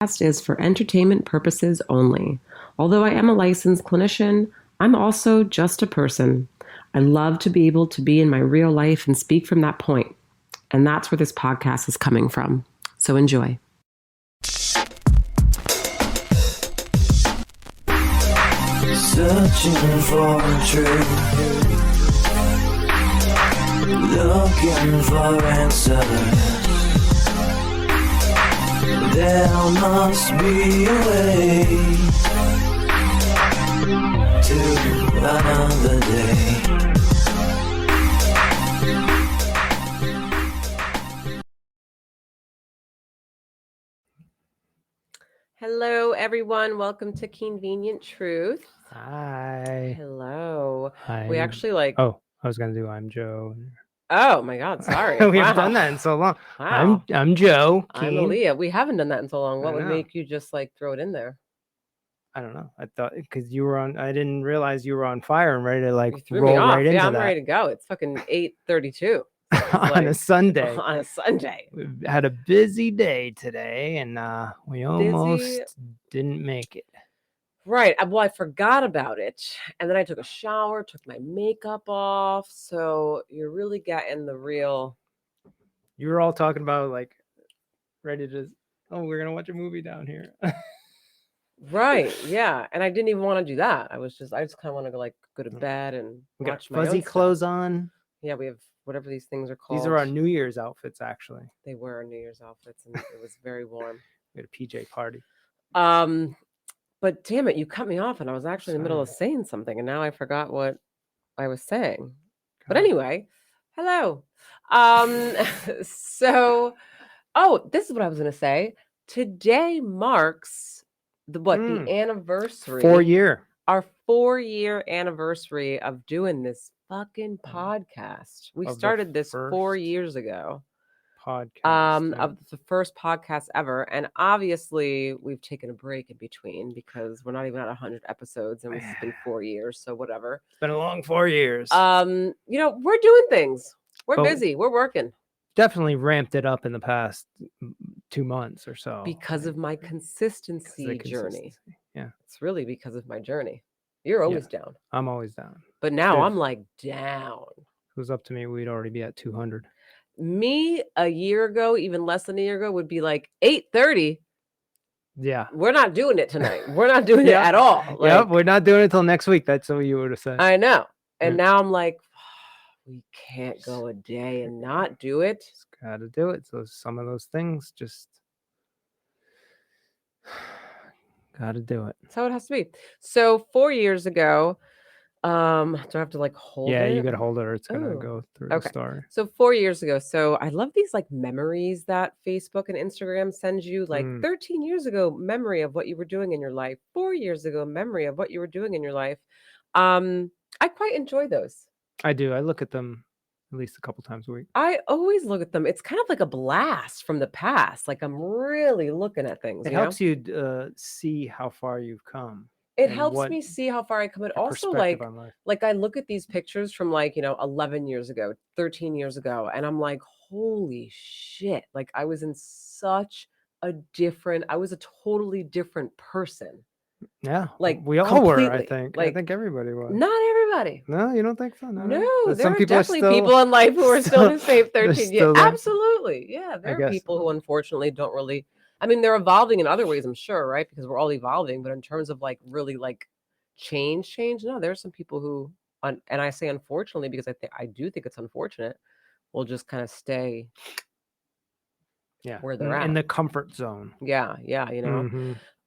podcast is for entertainment purposes only. Although I am a licensed clinician, I'm also just a person. I love to be able to be in my real life and speak from that point. And that's where this podcast is coming from. So enjoy. Searching for truth, looking for answers. There must be a way to another day. Hello, everyone. Welcome to Convenient Truth. Hi. Hello. Hi. We actually Oh, I was gonna do I'm Joe. Oh my God! Sorry. We haven't done that in so long. Wow. I'm Joe. I'm Keen. Aaliyah. We haven't done that in so long. What would know. make you just throw it in there? I don't know. I thought because you were on. I didn't realize you were on fire and ready to You threw roll me off. right into Yeah, I'm that. ready to go. It's fucking 8:32 on a Sunday. On a Sunday. We had a busy day today, and we almost didn't make it. Right. Well, I forgot about it, and then I took a shower, took my makeup off. So you're really getting the real. You were all talking about ready to. Oh, we're gonna watch a movie down here. Right. Yeah. And I didn't even want to do that. I just kind of want to go to bed and We watch got my fuzzy own clothes stuff. on. Yeah, we have whatever these things are called. These are our New Year's outfits, actually. They were our New Year's outfits, and it was very warm. We had a PJ party. But damn it, you cut me off, and I was actually in the middle of saying something, and now I forgot what I was saying. But anyway, hello. So, this is what I was going to say. Today marks the anniversary. 4 year. Our 4-year anniversary of doing this fucking podcast. We started this 4 years ago. Podcast of the first podcast ever, and obviously we've taken a break in between because we're not even at 100 episodes, and it's been 4 years, so whatever. It's been a long 4 years. We're doing things. We're busy. We're working. Definitely ramped it up in the past 2 months or so because of my consistency journey. Yeah, it's really because of my journey. You're always down. I'm always down. But now I'm down. If it was up to me, we'd already be at 200. Me a year ago, even less than a year ago, would be 8:30. Yeah. We're not doing it tonight. We're not doing it at all. We're not doing it till next week. That's what you would have said. I know. And now I'm we can't go a day and not do it. Just gotta do it. So some of those things just gotta do it. That's how it has to be. So 4 years ago, do I have to hold it? Yeah, you gotta hold it or it's gonna go through the story. So 4 years ago. So I love these memories that Facebook and Instagram sends you. 13 years ago, memory of what you were doing in your life. 4 years ago, memory of what you were doing in your life. I quite enjoy those. I do. I look at them at least a couple times a week. I always look at them. It's kind of like a blast from the past. I'm really looking at things. It helps you see how far you've come. It helps me see how far I come. And also I look at these pictures from 11 years ago, 13 years ago, and I'm holy shit. I was in such I was a totally different person. Yeah, we all were. I think everybody was. Not everybody. No, you don't think so? No, there are definitely people in life who are still the same 13 years. Absolutely, yeah. There are people who unfortunately don't really. I mean, they're evolving in other ways, I'm sure, right? Because we're all evolving. But in terms of really change. No, there are some people who, and I say unfortunately because I do think it's unfortunate, will just kind of stay. Where they're at in the comfort zone. Yeah,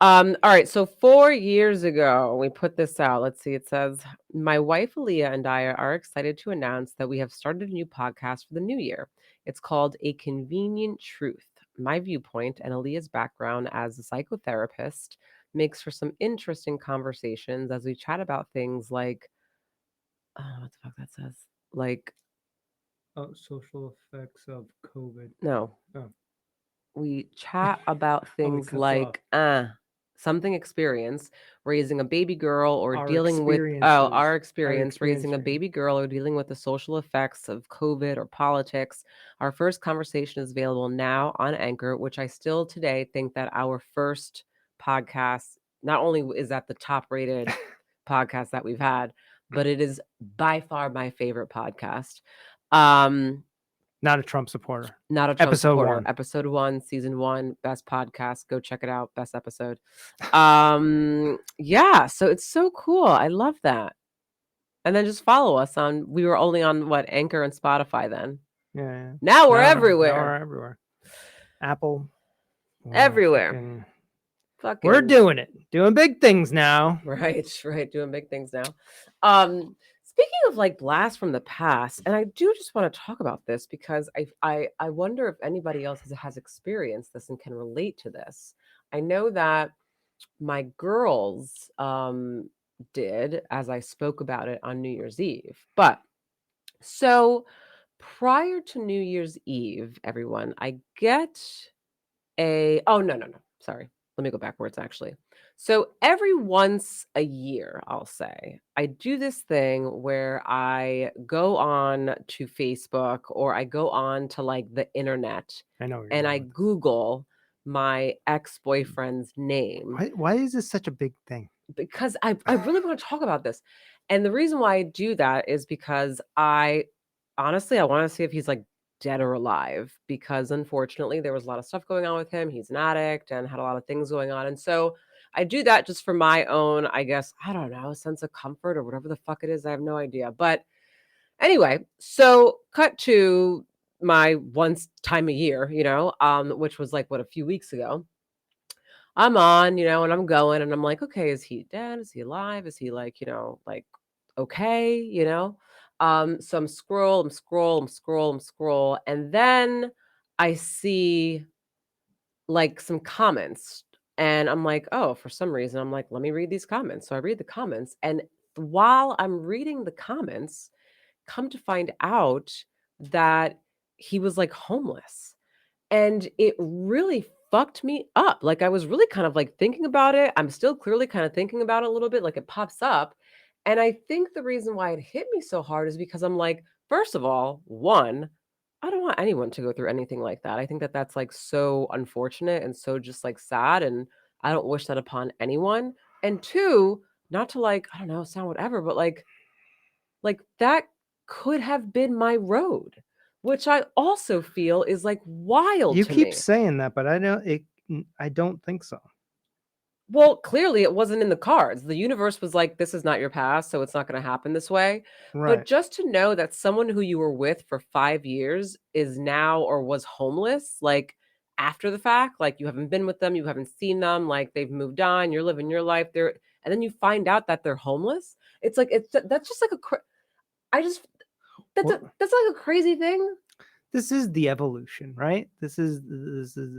all right, so 4 years ago, we put this out. Let's see, it says, my wife Aaliyah and I are excited to announce that we have started a new podcast for the new year. It's called A Convenient Truth. My viewpoint and Aaliyah's background as a psychotherapist makes for some interesting conversations as we chat about things what the fuck that says? Social effects of COVID. No. Oh. We chat about things something experience raising a baby girl or Our dealing with experiences. our Our experience raising a experience. baby girl or dealing with the social effects of COVID or politics. Our first conversation is available now on Anchor, which I still today think that our first podcast not only is that the top rated podcast that we've had, but it is by far my favorite podcast. Um, Not a Trump supporter. not a Trump Episode supporter. 1. Episode 1, season 1, best podcast. Go check it out. Best episode. Yeah, so it's so cool. I love that. And then just follow us on. We were only on what, Anchor and Spotify then. Yeah. Now we're Now everywhere. we're everywhere. Apple. Everywhere. Fucking We're doing it. Doing big things now. right, doing big things now. Speaking of like blasts from the past, and I do just want to talk about this because I wonder if anybody else has experienced this and can relate to this. I know that my girls did, as I spoke about it on New Year's Eve. But so prior to New Year's Eve, everyone, I get no. Sorry. Let me go backwards actually. So every once a year, I'll say, I do this thing where I go on to Facebook or I go on to like the internet I know. and I Google my ex-boyfriend's name Why is this such a big thing? because I really want to talk about this. And the reason why I do that is because I honestly I want to see if he's like dead or alive because unfortunately there was a lot of stuff going on with him. He's an addict and had a lot of things going on. And so I do that just for my own, I guess, I don't know, sense of comfort or whatever the fuck it is. I have no idea. But anyway, so cut to my once time a year, which was like what a few weeks ago. I'm on, and I'm going and I'm like, okay, is he dead? Is he alive? Is he like, like okay, So I'm scroll. And then I see like some comments and I'm like, oh, for some reason, I'm like, let me read these comments. So I read the comments. And while I'm reading the comments, come to find out that he was like homeless. And it really fucked me up. Like, I was really kind of, like, thinking about it. I'm still clearly kinda thinking about it a little bit, like, it pops up. And I think the reason why it hit me so hard is because I'm like, first of all, 1, I don't want anyone to go through anything like that. I think that that's, like, so unfortunate and so just, like, sad, and I don't wish that upon anyone. And 2, not to, like, I don't know, sound whatever, but, that could have been my road, which I also feel is, like, wild You to keep me. saying that, but I don't think so. Well, clearly it wasn't in the cards. The universe was like, "This is not your past, so it's not gonna happen this way." But Right. just to know that someone who you were with for 5 years is now or was homeless, like, after the fact, like, you haven't been with them, you haven't seen them, like, they've moved on, you're living your life, they're and then you find out that they're homeless. It's like that's just like I just Well, that's like a crazy thing. this is the evolution, right? This is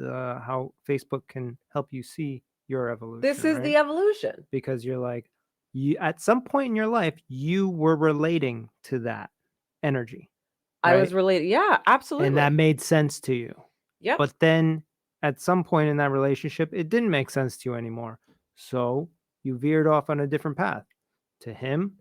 how Facebook can help you see your This evolution, is right? the evolution. Because you're like, you at some point in your life, you were relating to that energy, I was right? related. Yeah, And that absolutely. made sense to you. Yep. But then at some point in that relationship, it didn't make sense to you anymore. So you veered off on a different path. To him,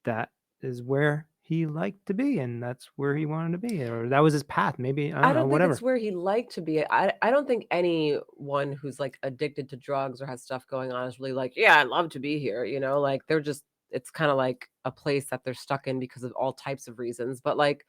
that is where he liked to be, and that's where he wanted to be, or that was his path. Maybe, I I don't know, don't think it's whatever. where he liked to be. I don't think anyone who's, like, addicted to drugs or has stuff going on is really like, "Yeah, I'd love to be here," Like, they're just it's kinda like a place that they're stuck in because of all types of reasons, but, like,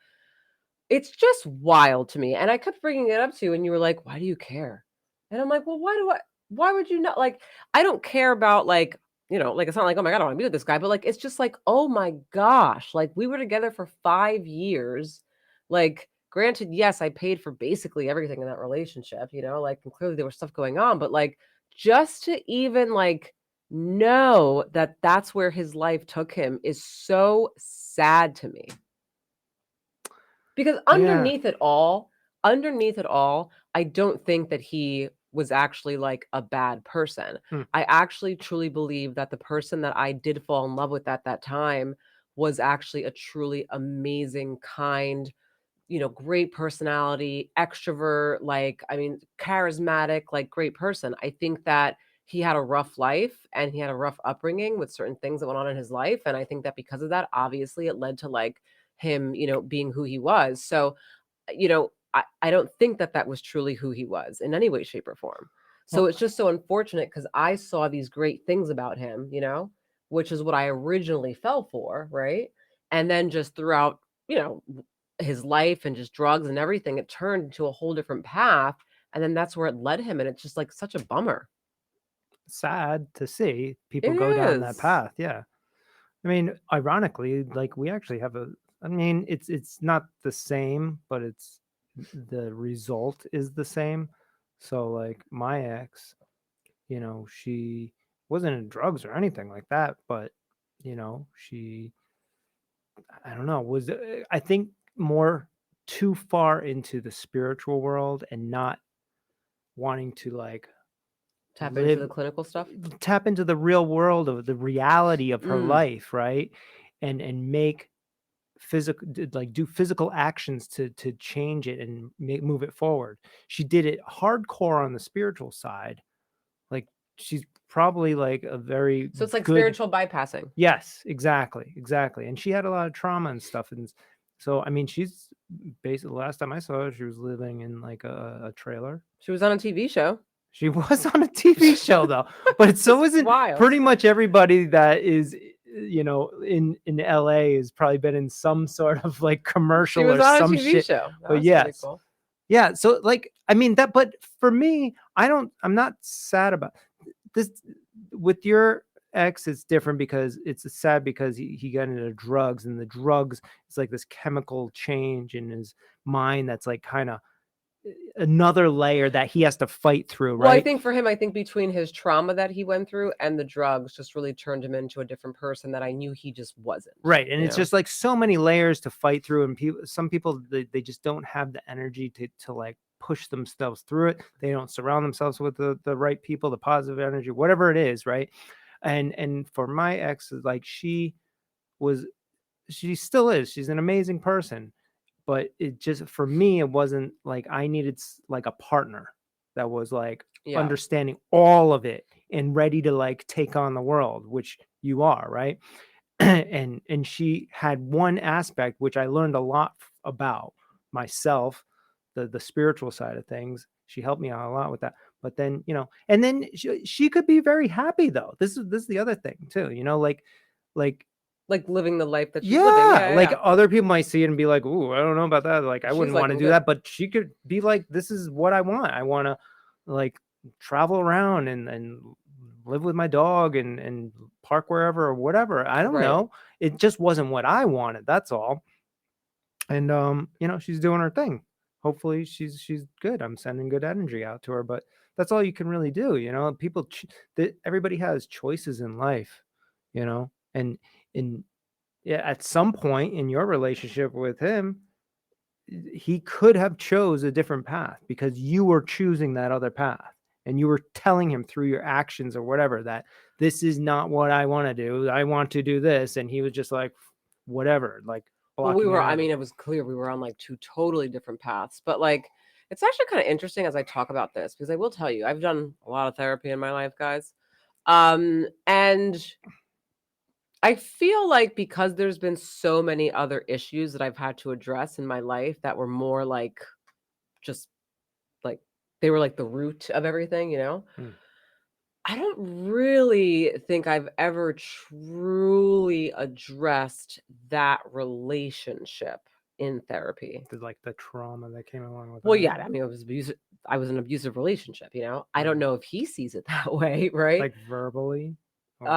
it's just wild to me, and I kept bringing it up to you, and you were like, "Why do you care?" And I'm like, "Well, why would you not?" Like, I don't care about, like, like, it's not like, "Oh my god, I wanna be with this guy," but, like, it's just like, "Oh my gosh," like, we were together for 5 years, like, granted, yes, I paid for basically everything in that relationship, like, and clearly there was stuff going on, but, like, just to even, like, know that that's where his life took him is so sad to me. Because Yeah. underneath it all, I don't think that he was actually, like, a bad person. Hmm. I actually truly believe that the person that I did fall in love with at that time was actually a truly amazing, kind, great personality, extrovert, like, I mean, charismatic, like, great person. I think that he had a rough life and he had a rough upbringing with certain things that went on in his life. And I think that because of that, obviously it led to like him, being who he was. So, I don't think that that was truly who he was in any way, shape, or form. So Well, it's just so unfortunate because I saw these great things about him, which is what I originally fell for, right? And then just throughout, you know, his life and just drugs and everything, it turned into a whole different path. And then that's where it led him. And it's just like such a bummer. sad to see people It go down that is. path. Yeah. I mean, ironically, like we actually have a. I mean, it's not the same, but it's the result is the same. So like my ex, she wasn't in drugs or anything like that, but she, I don't know, was I think more too far into the spiritual world and not wanting to like Tap into live the clinical stuff. tap into the real world of the reality of her Mm. life, right? And make physical like do physical actions to change it and move it forward. She did it hardcore on the spiritual side. Like she's probably like a very So it's like good. spiritual bypassing. Yes, exactly, exactly. And she had a lot of trauma and stuff. And so I mean she's basically, last time I saw her, she was living in like a trailer. She was on a TV show. She was on a TV show though, but This so is isn't wild. pretty much everybody that is, in LA has probably been in some sort of like She commercial was or on a some TV shit. show. That But was pretty yes. cool. Yeah, so like I mean that, but for me, I'm not sad about this. With your ex, it's different because it's sad because he got into drugs, and the drugs is like this chemical change in his mind that's like kind of another layer that he has to fight through, Well, I right? think for him, I think between his trauma that he went through and the drugs just really turned him into a different person that I knew he just wasn't, Right, and it's just like so many layers to fight through, and some people they just don't have the energy to like push themselves through it. They don't surround themselves with the right people, the positive energy, whatever it is, right? And for my ex, like was she still is. She's an amazing person, but it just, for me, it wasn't like I needed like a partner that was like Yeah. understanding all of it and ready to like take on the world, which you are, right? And she had one aspect which I learned a lot about myself, the spiritual side of things. She helped me out a lot with that. But then, and then she could be very happy though. This is the other thing too, like Like living the life that she's living. yeah, Yeah, like yeah. other people might see it and be like, "Ooh, I don't know about that." Like I She's wouldn't like, want to I'm do good. that, but she could be like, "This is what I want. I want to like travel around and live with my dog and park wherever or whatever." I don't Right. know. It just wasn't what I wanted. That's all. And she's doing her thing. Hopefully she's good. I'm sending good energy out to her, but that's all you can really do, People everybody has choices in life, and in yeah, at some point in your relationship with him, he could have chose a different path because you were choosing that other path, and you were telling him through your actions or whatever that this is not what I want to do. I want to do this, and he was just like, whatever, like Well, blocking it I out. mean, it was clear we were on like two totally different paths, but like, it's actually kind of interesting as I talk about this because I will tell you, I've done a lot of therapy in my life, guys. And I feel like because there's been so many other issues that I've had to address in my life that were more like just like they were like the root of everything. Mm. I don't really think I've ever truly addressed that relationship in therapy. Like the trauma that came along with Well, that. yeah, I mean, it was abusive. I was in an abusive relationship. I don't Right. know if he sees it that way, right? Like verbally, or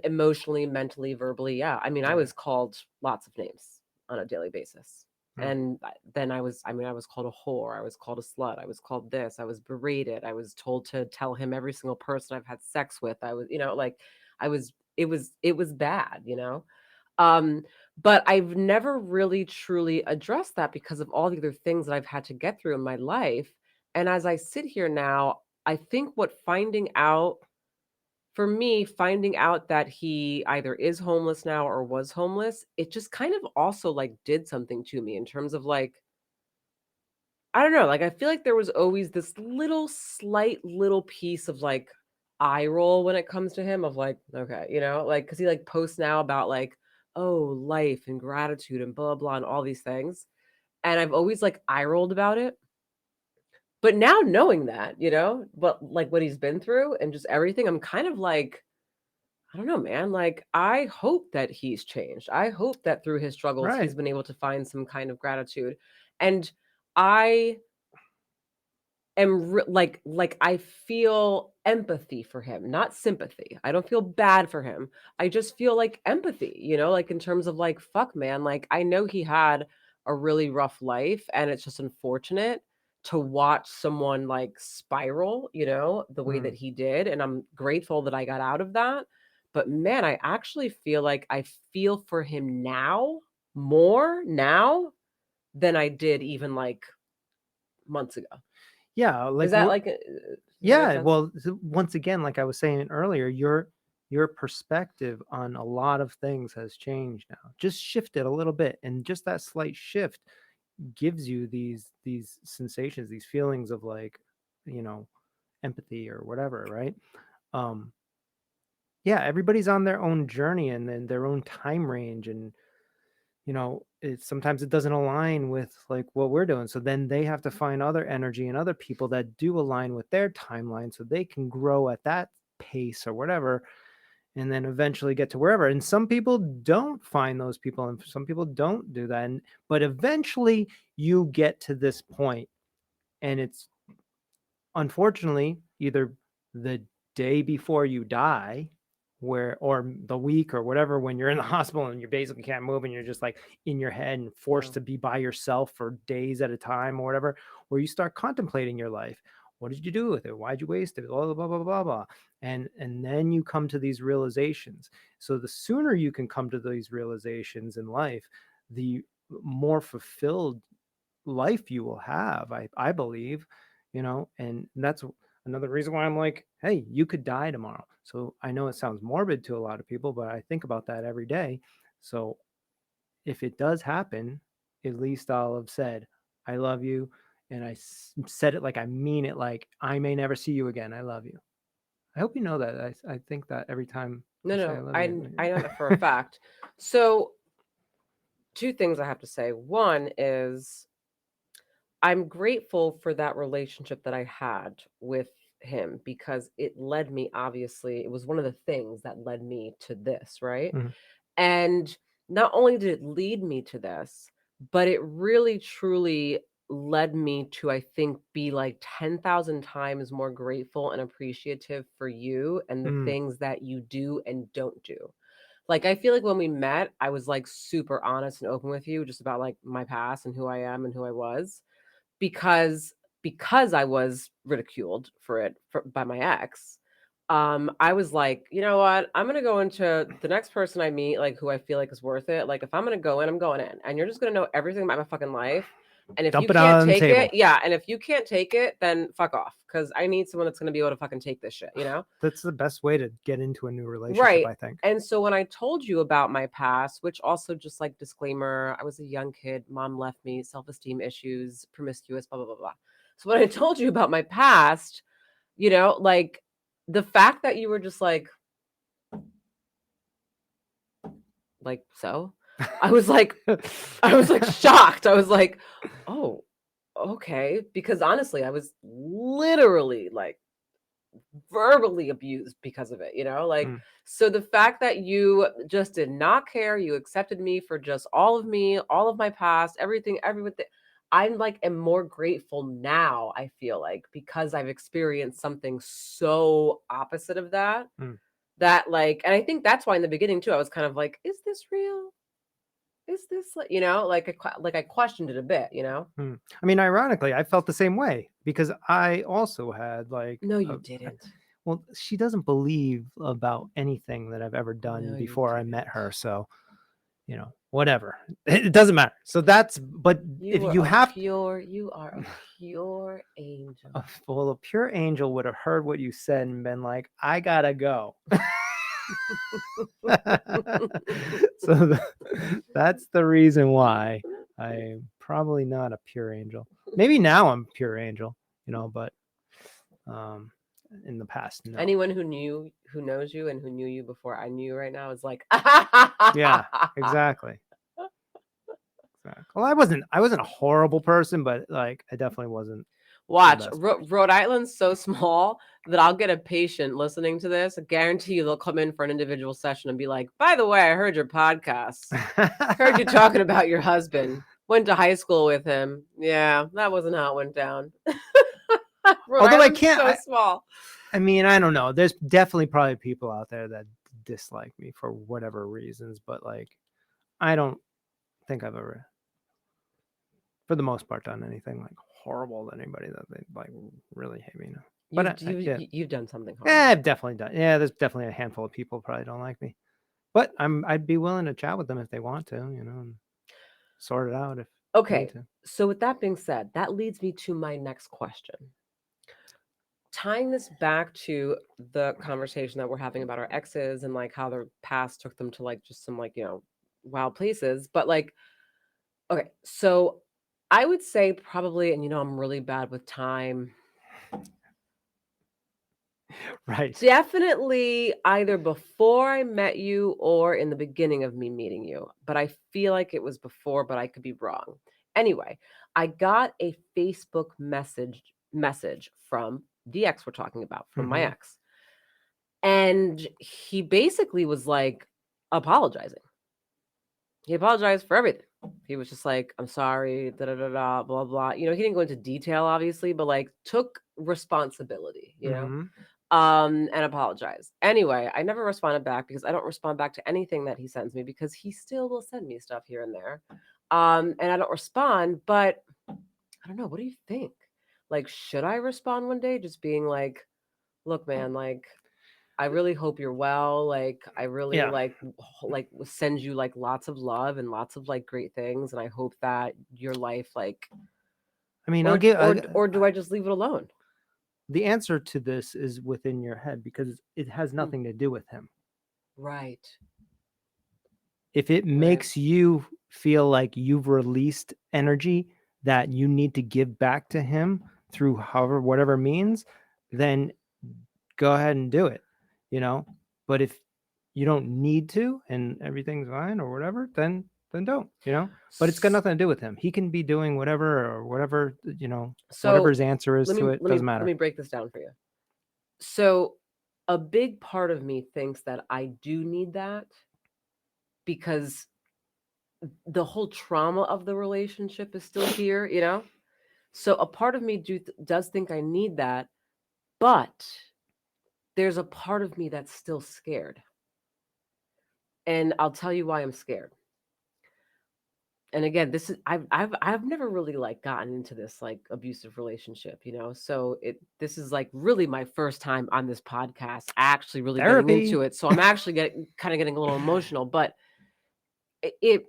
Emotionally, mentally, verbally, yeah. I mean, I yeah. was called lots of names on a daily basis. Mm. And then I was called a whore. I was called a slut. I was called this. I was berated. I was told to tell him every single person I've had sex with. I was, like it was bad. Um, but I've never really truly addressed that because of all the other things that I've had to get through in my life. And as I sit here now, I think what finding out for me, finding out that he either is homeless now or was homeless, it just kind of also like did something to me in terms of like, I don't know, like I feel like there was always this little slight little piece of like eye roll when it comes to him of like, okay, like cuz he like posts now about like, oh, life and gratitude and blah blah and all these things. And I've always like eye rolled about it. But now knowing that, but like what he's been through and just everything, I'm kind of like, I don't know, man. Like, I hope that he's changed. I hope that through his struggles, Right. he's been able to find some kind of gratitude. And I am like I feel empathy for him, not sympathy. I don't feel bad for him. I just feel like empathy, like in terms of like fuck man, like I know he had a really rough life and it's just unfortunate to watch someone like spiral, the way that Mm. he did and I'm grateful that I got out of that. But man, I actually feel like I feel for him now more now than I did even like months ago. Yeah, Is like that we're like does that make yeah, sense? well, once again, like I was saying earlier, your perspective on a lot of things has changed now. Just shifted a little bit, and just that slight shift gives you these sensations, these feelings of like, you know, empathy or whatever, right? Um, yeah, everybody's on their own journey and then their own time range, and sometimes it doesn't align with like what we're doing. So then they have to find other energy and other people that do align with their timeline so they can grow at that pace or whatever, and then eventually get to wherever. And some people don't find those people and some people don't do that. But eventually you get to this point, and it's unfortunately either the day before you die, where or the week or whatever, when you're in the hospital and you basically can't move and you're just like in your head and forced Yeah. to be by yourself for days at a time or whatever, where you start contemplating your life. What did you do with it? Why'd you waste it? Blah blah blah blah blah blah. And then you come to these realizations. So the sooner you can come to these realizations in life, the more fulfilled life you will have, I believe, and that's another reason why I'm like, hey, you could die tomorrow. So I know it sounds morbid to a lot of people, but I think about that every day. So if it does happen, at least I'll have said, I love you. And said it like I mean it, like I may never see you again. I love you. I hope you know that. I think that every time No, I say I no, love I know you. that for a fact. So, two things I have to say. One is I'm grateful for that relationship that I had with him because it led me, obviously, it was one of the things that led me to this, right? Mhm. And not only did it lead me to this, but it really truly led me to, I think, be like 10,000 times more grateful and appreciative for you and the Mm. things that you do and don't do. Like, I feel like when we met, I was like super honest and open with you just about like my past and who I am and who I was because I was ridiculed for it by my ex. I was like, you know what? I'm gonna go into the next person I meet, like who I feel like is worth it. Like if I'm gonna go in, I'm going in, and you're just gonna know everything about my fucking life. And if you Dump it can't out on the take it, table. yeah. And if you can't take it, then fuck off, because I need someone that's gonna be able to fucking take this shit. That's the best way to get into a new relationship, Right. I think. And so when I told you about my past, which also just like disclaimer, I was a young kid, mom left me, self-esteem issues, promiscuous, blah, blah, blah, blah. So when I told you about my past, like the fact that you were just like, so I was like shocked. I was like, oh, okay. Because honestly, I was literally like verbally abused because of it. Like, Mm. so the fact that you just did not care, you accepted me for just all of me, all of my past, everything. I'm like am more grateful now, I feel like, because I've experienced something so opposite of that. Mm. That like, and I think that's why in the beginning too, I was kind of like, is this real? Is this like I questioned it a bit. Mm. I mean, ironically, I felt the same way because I also had like, No, you didn't. well, she doesn't believe about anything that I've ever done No, you before I met didn't. her. So, whatever. It doesn't matter. So but if You are you a have, pure angel. well, a pure angel would have heard what you said and been like, I gotta go. So that's the reason why I'm probably not a pure angel. Maybe now I'm pure angel, but um in the past. No. Anyone who knows you and who knew you before I knew you right now is like, Yeah, exactly. Well, I wasn't a horrible person, but like I definitely wasn't the Watch, best Rhode Island's so small that I'll get a patient listening to this. I guarantee you they'll come in for an individual session and be like, by the way, I heard your podcast. Heard you person. talking about your husband. Went to high school with him. Yeah, that wasn't how it went down. Rhode Although I Island's can't, so small. I mean, I don't know. There's definitely probably people out there that dislike me for whatever reasons, but like, I don't think I've ever, for the most part, done anything like horrible to anybody that they like really hate me. No. But You've done something yeah, horrible. I've definitely done. Yeah, there's definitely a handful of people probably don't like me, but I'd be willing to chat with them if they want to, and sort it out if we need Okay, to. so with that being said, that leads me to my next question. Tying this back to the conversation that we're having about our exes and like how their past took them to like just some like, wild places. But like, okay, so I would say probably, and I'm really bad with time. Right. Definitely either before I met you or in the beginning of me meeting you. But I feel like it was before, but I could be wrong. Anyway, I got a Facebook message from the ex we're talking about, from my Mm-hmm. ex. And he basically was like apologizing. He apologized for everything. He was just like, I'm sorry, da da da da, blah blah. He didn't go into detail, obviously, but like took responsibility, Mm-hmm. and apologized. Anyway, I never responded back because I don't respond back to anything that he sends me because he still will send me stuff here and there. And I don't respond, but I don't know. What do you think? Like, should I respond one day just being like, look, man, like I really hope you're well. Like, I really Yeah. like send you like lots of love and lots of like great things, and I hope that your life like, I mean, I'll or give. or do I just leave it alone? The answer to this is within your head because it has Hmm. nothing to do with him. Right. If it Right. makes you feel like you've released energy that you need to give back to him through whatever means, then go ahead and do it, you know. But if you don't need to and everything's fine or whatever, then don't, But it's got S- nothing to do with him. He can be doing whatever or whatever, whatever So his answer is let to me it, let me doesn't let matter. me break this down for you. So a big part of me thinks that I do need that because the whole trauma of the relationship is still here. So a part of me does think I need that, but there's a part of me that's still scared. And I'll tell you why I'm scared. And again, this is I've never really like gotten into this like abusive relationship. So this is like really my first time on this podcast actually really getting Therapy. into it. So I'm actually getting a little emotional, but it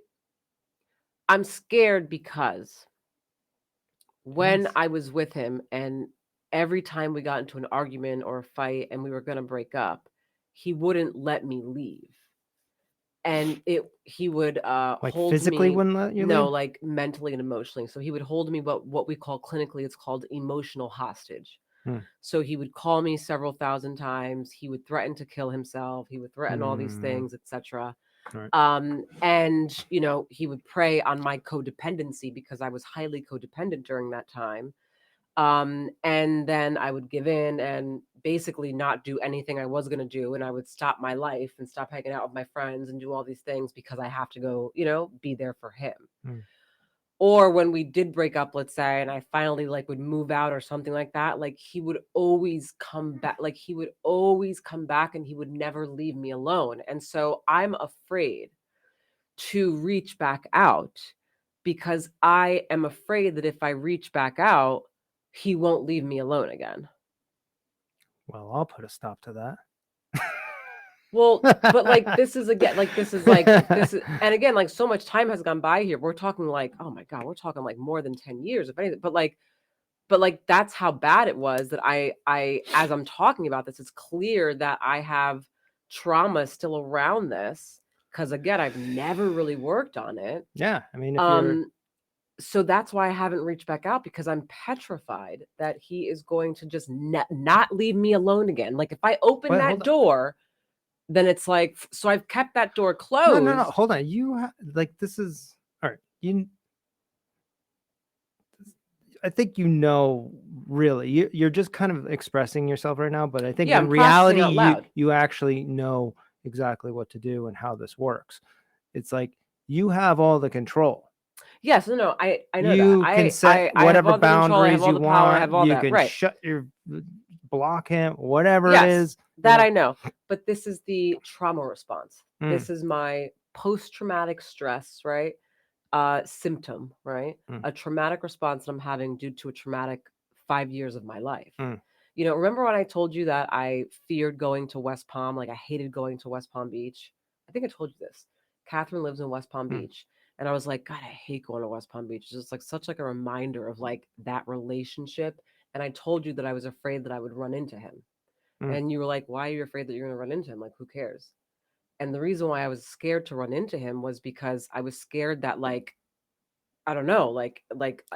I'm scared because when Yes. I was with him and every time we got into an argument or a fight and we were going to break up, he wouldn't let me leave. And he would Like hold physically me, wouldn't let you no, leave? like mentally and emotionally. So he would hold me what we call clinically, it's called emotional hostage. Hmm. So he would call me several thousand times. He would threaten to kill himself. He would threaten all these Hmm. things, etc. Right. And he would prey on my codependency because I was highly codependent during that time. And then I would give in and basically not do anything I was going to do. And I would stop my life and stop hanging out with my friends and do all these things because I have to go, be there for him. Hmm. Or when we did break up, let's say, and I finally like would move out or something like that, like he would always come back, and he would never leave me alone. And so I'm afraid to reach back out because I am afraid that if I reach back out, he won't leave me alone again. Well, I'll put a stop to that. Well, but like this is and again, like so much time has gone by here. We're talking like, oh my God, we're talking like more than 10 years, if anything. But like that's how bad it was that I as I'm talking about this, it's clear that I have trauma still around this because again, I've never really worked on it. Yeah, I mean, if you're Um So that's why I haven't reached back out, because I'm petrified that he is going to just not leave me alone again. Like if I open But that hold on. door, then it's like, so I've kept that door No. closed. Hold on. Like this is all right. I think really. You're just kind of expressing yourself right now, but I think Yeah, in I'm processing reality, out loud. you actually know exactly what to do and how this works. It's like you have all the control. Yes, no, I know that. You can set I have whatever all the control, I have boundaries all you the power, I have want. all You that. can Right. block him, whatever it Yes, is. that I know. But this is the trauma response. Mm, This is my post-traumatic stress, right? Symptom, right? mm, A traumatic response that I'm having due to a traumatic 5 years of my life. mm, Remember when I told you that I feared going to West Palm? Like I hated going to West Palm Beach. I think I told you this. Catherine lives in West Palm mm, Beach. And I was like, God, I hate going to West Palm Beach. It's just like such like a reminder of like that relationship. And I told you that I was afraid that I would run into him. mm. And you were like, why are you afraid that you're going to run into him? Like, who cares? And the reason why I was scared to run into him was because I was scared that like I don't know,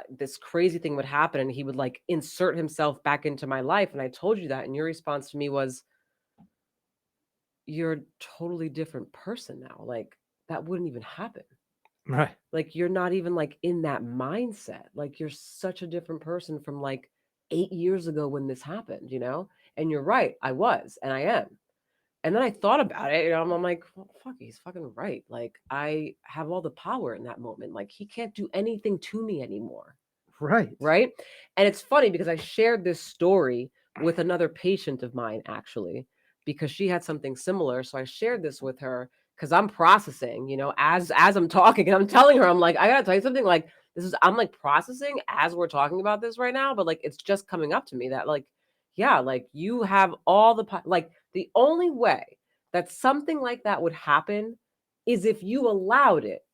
this crazy thing would happen and he would like insert himself back into my life. And I told you that, and your response to me was, "You're a totally different person now. Like that wouldn't even happen. Right. Like you're not even like in that mindset. Like you're such a different person from like 8 years ago when this happened. And you're right, I was, and I am. And then I thought about it, I'm like, well, fuck, he's fucking right. Like, I have all the power in that moment. Like, he can't do anything to me anymore. Right. Right. And it's funny because I shared this story with another patient of mine, actually, because she had something similar. So I shared this with her because I'm processing, as I'm talking, and I'm telling her, I'm like, I gotta tell you something. Like, I'm like processing as we're talking about this right now, but like, it's just coming up to me that, like, yeah, like you have all like, the only way that something like that would happen is if you allowed it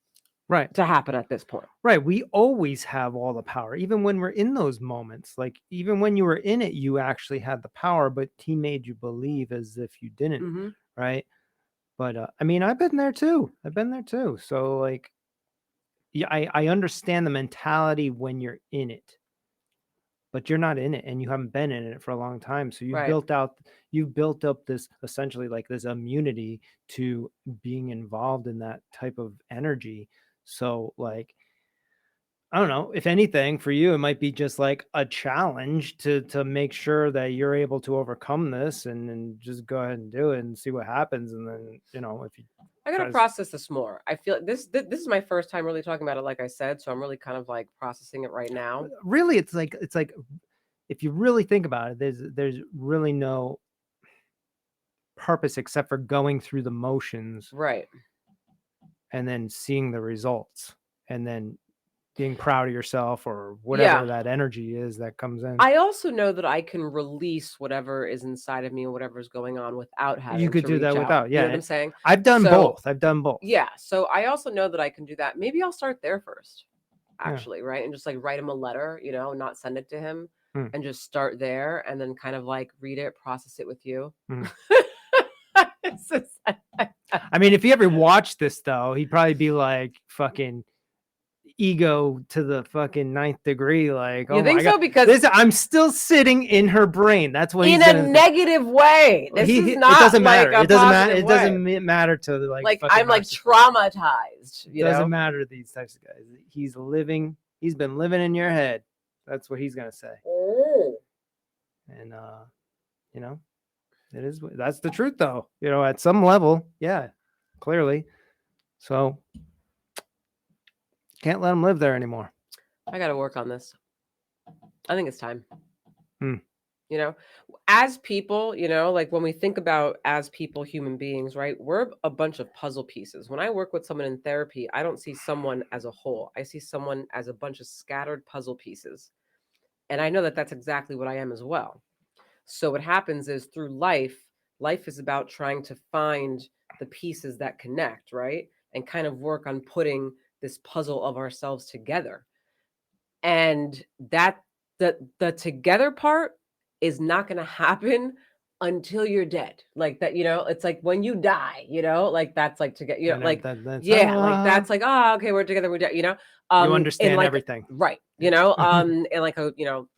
Right. to happen at this point. Right. We always have all the power, even when we're in those moments. Like, even when you were in it, you actually had the power, but he made you believe as if you didn't. Mm-hmm. Right. But I mean, I've been there too. So, like, yeah, I understand the mentality when you're in it, but you're not in it and you haven't been in it for a long time. So Right. you've built up this essentially like this immunity to being involved in that type of energy. So, like, I don't know. If anything, for you, it might be just like a challenge to make sure that you're able to overcome this and just go ahead and do it and see what happens. And then, if you I gotta try to, process this more. I feel this is my first time really talking about it, like I said, so I'm really kind of like processing it right now. really, it's like if you really think about it, there's really no purpose except for going through the motions Right. and then seeing the results and then being proud of yourself or whatever Yeah. that energy is that comes in. I also know that I can release whatever is inside of me and whatever's going on without You having could to do reach that out. without, You know what yeah. I'm saying? I've done So, both. I've done both. yeah. So I also know that I can do that. Maybe I'll start there first, Yeah. actually, right? And just like write him a letter, not send it to him, Mm, and just start there and then kind of like read it, process it with you. mm. It's just- I mean, if he ever watched this though, he'd probably be like fucking ego to the fucking ninth degree. Like, you oh my think god, so? Because this I'm still sitting in her brain. That's what in he's a gonna think. negative way. This is It not doesn't like matter. a It doesn't matter. positive It way. doesn't matter to like Like fucking I'm like narcissists. traumatized, It doesn't matter to these types of guys. He's living. He's been living in your head. That's what he's gonna say. Oh. And you know, that's the truth though. At some level, yeah, clearly. So can't let him live there anymore. I got to work on this. I think it's time. Hmm. As people, like when we think about as people, human beings, right? We're a bunch of puzzle pieces. When I work with someone in therapy, I don't see someone as a whole. I see someone as a bunch of scattered puzzle pieces. And I know that that's exactly what I am as well. So what happens is through life is about trying to find the pieces that connect, right? And kind of work on putting this puzzle of ourselves together. And that the together part is not going to happen until you're dead. Like that, it's like when you die, like that's like to get, And like that's yeah, like that's like, oh, okay, we're together, we're dead. You In understand like everything. right, in like a,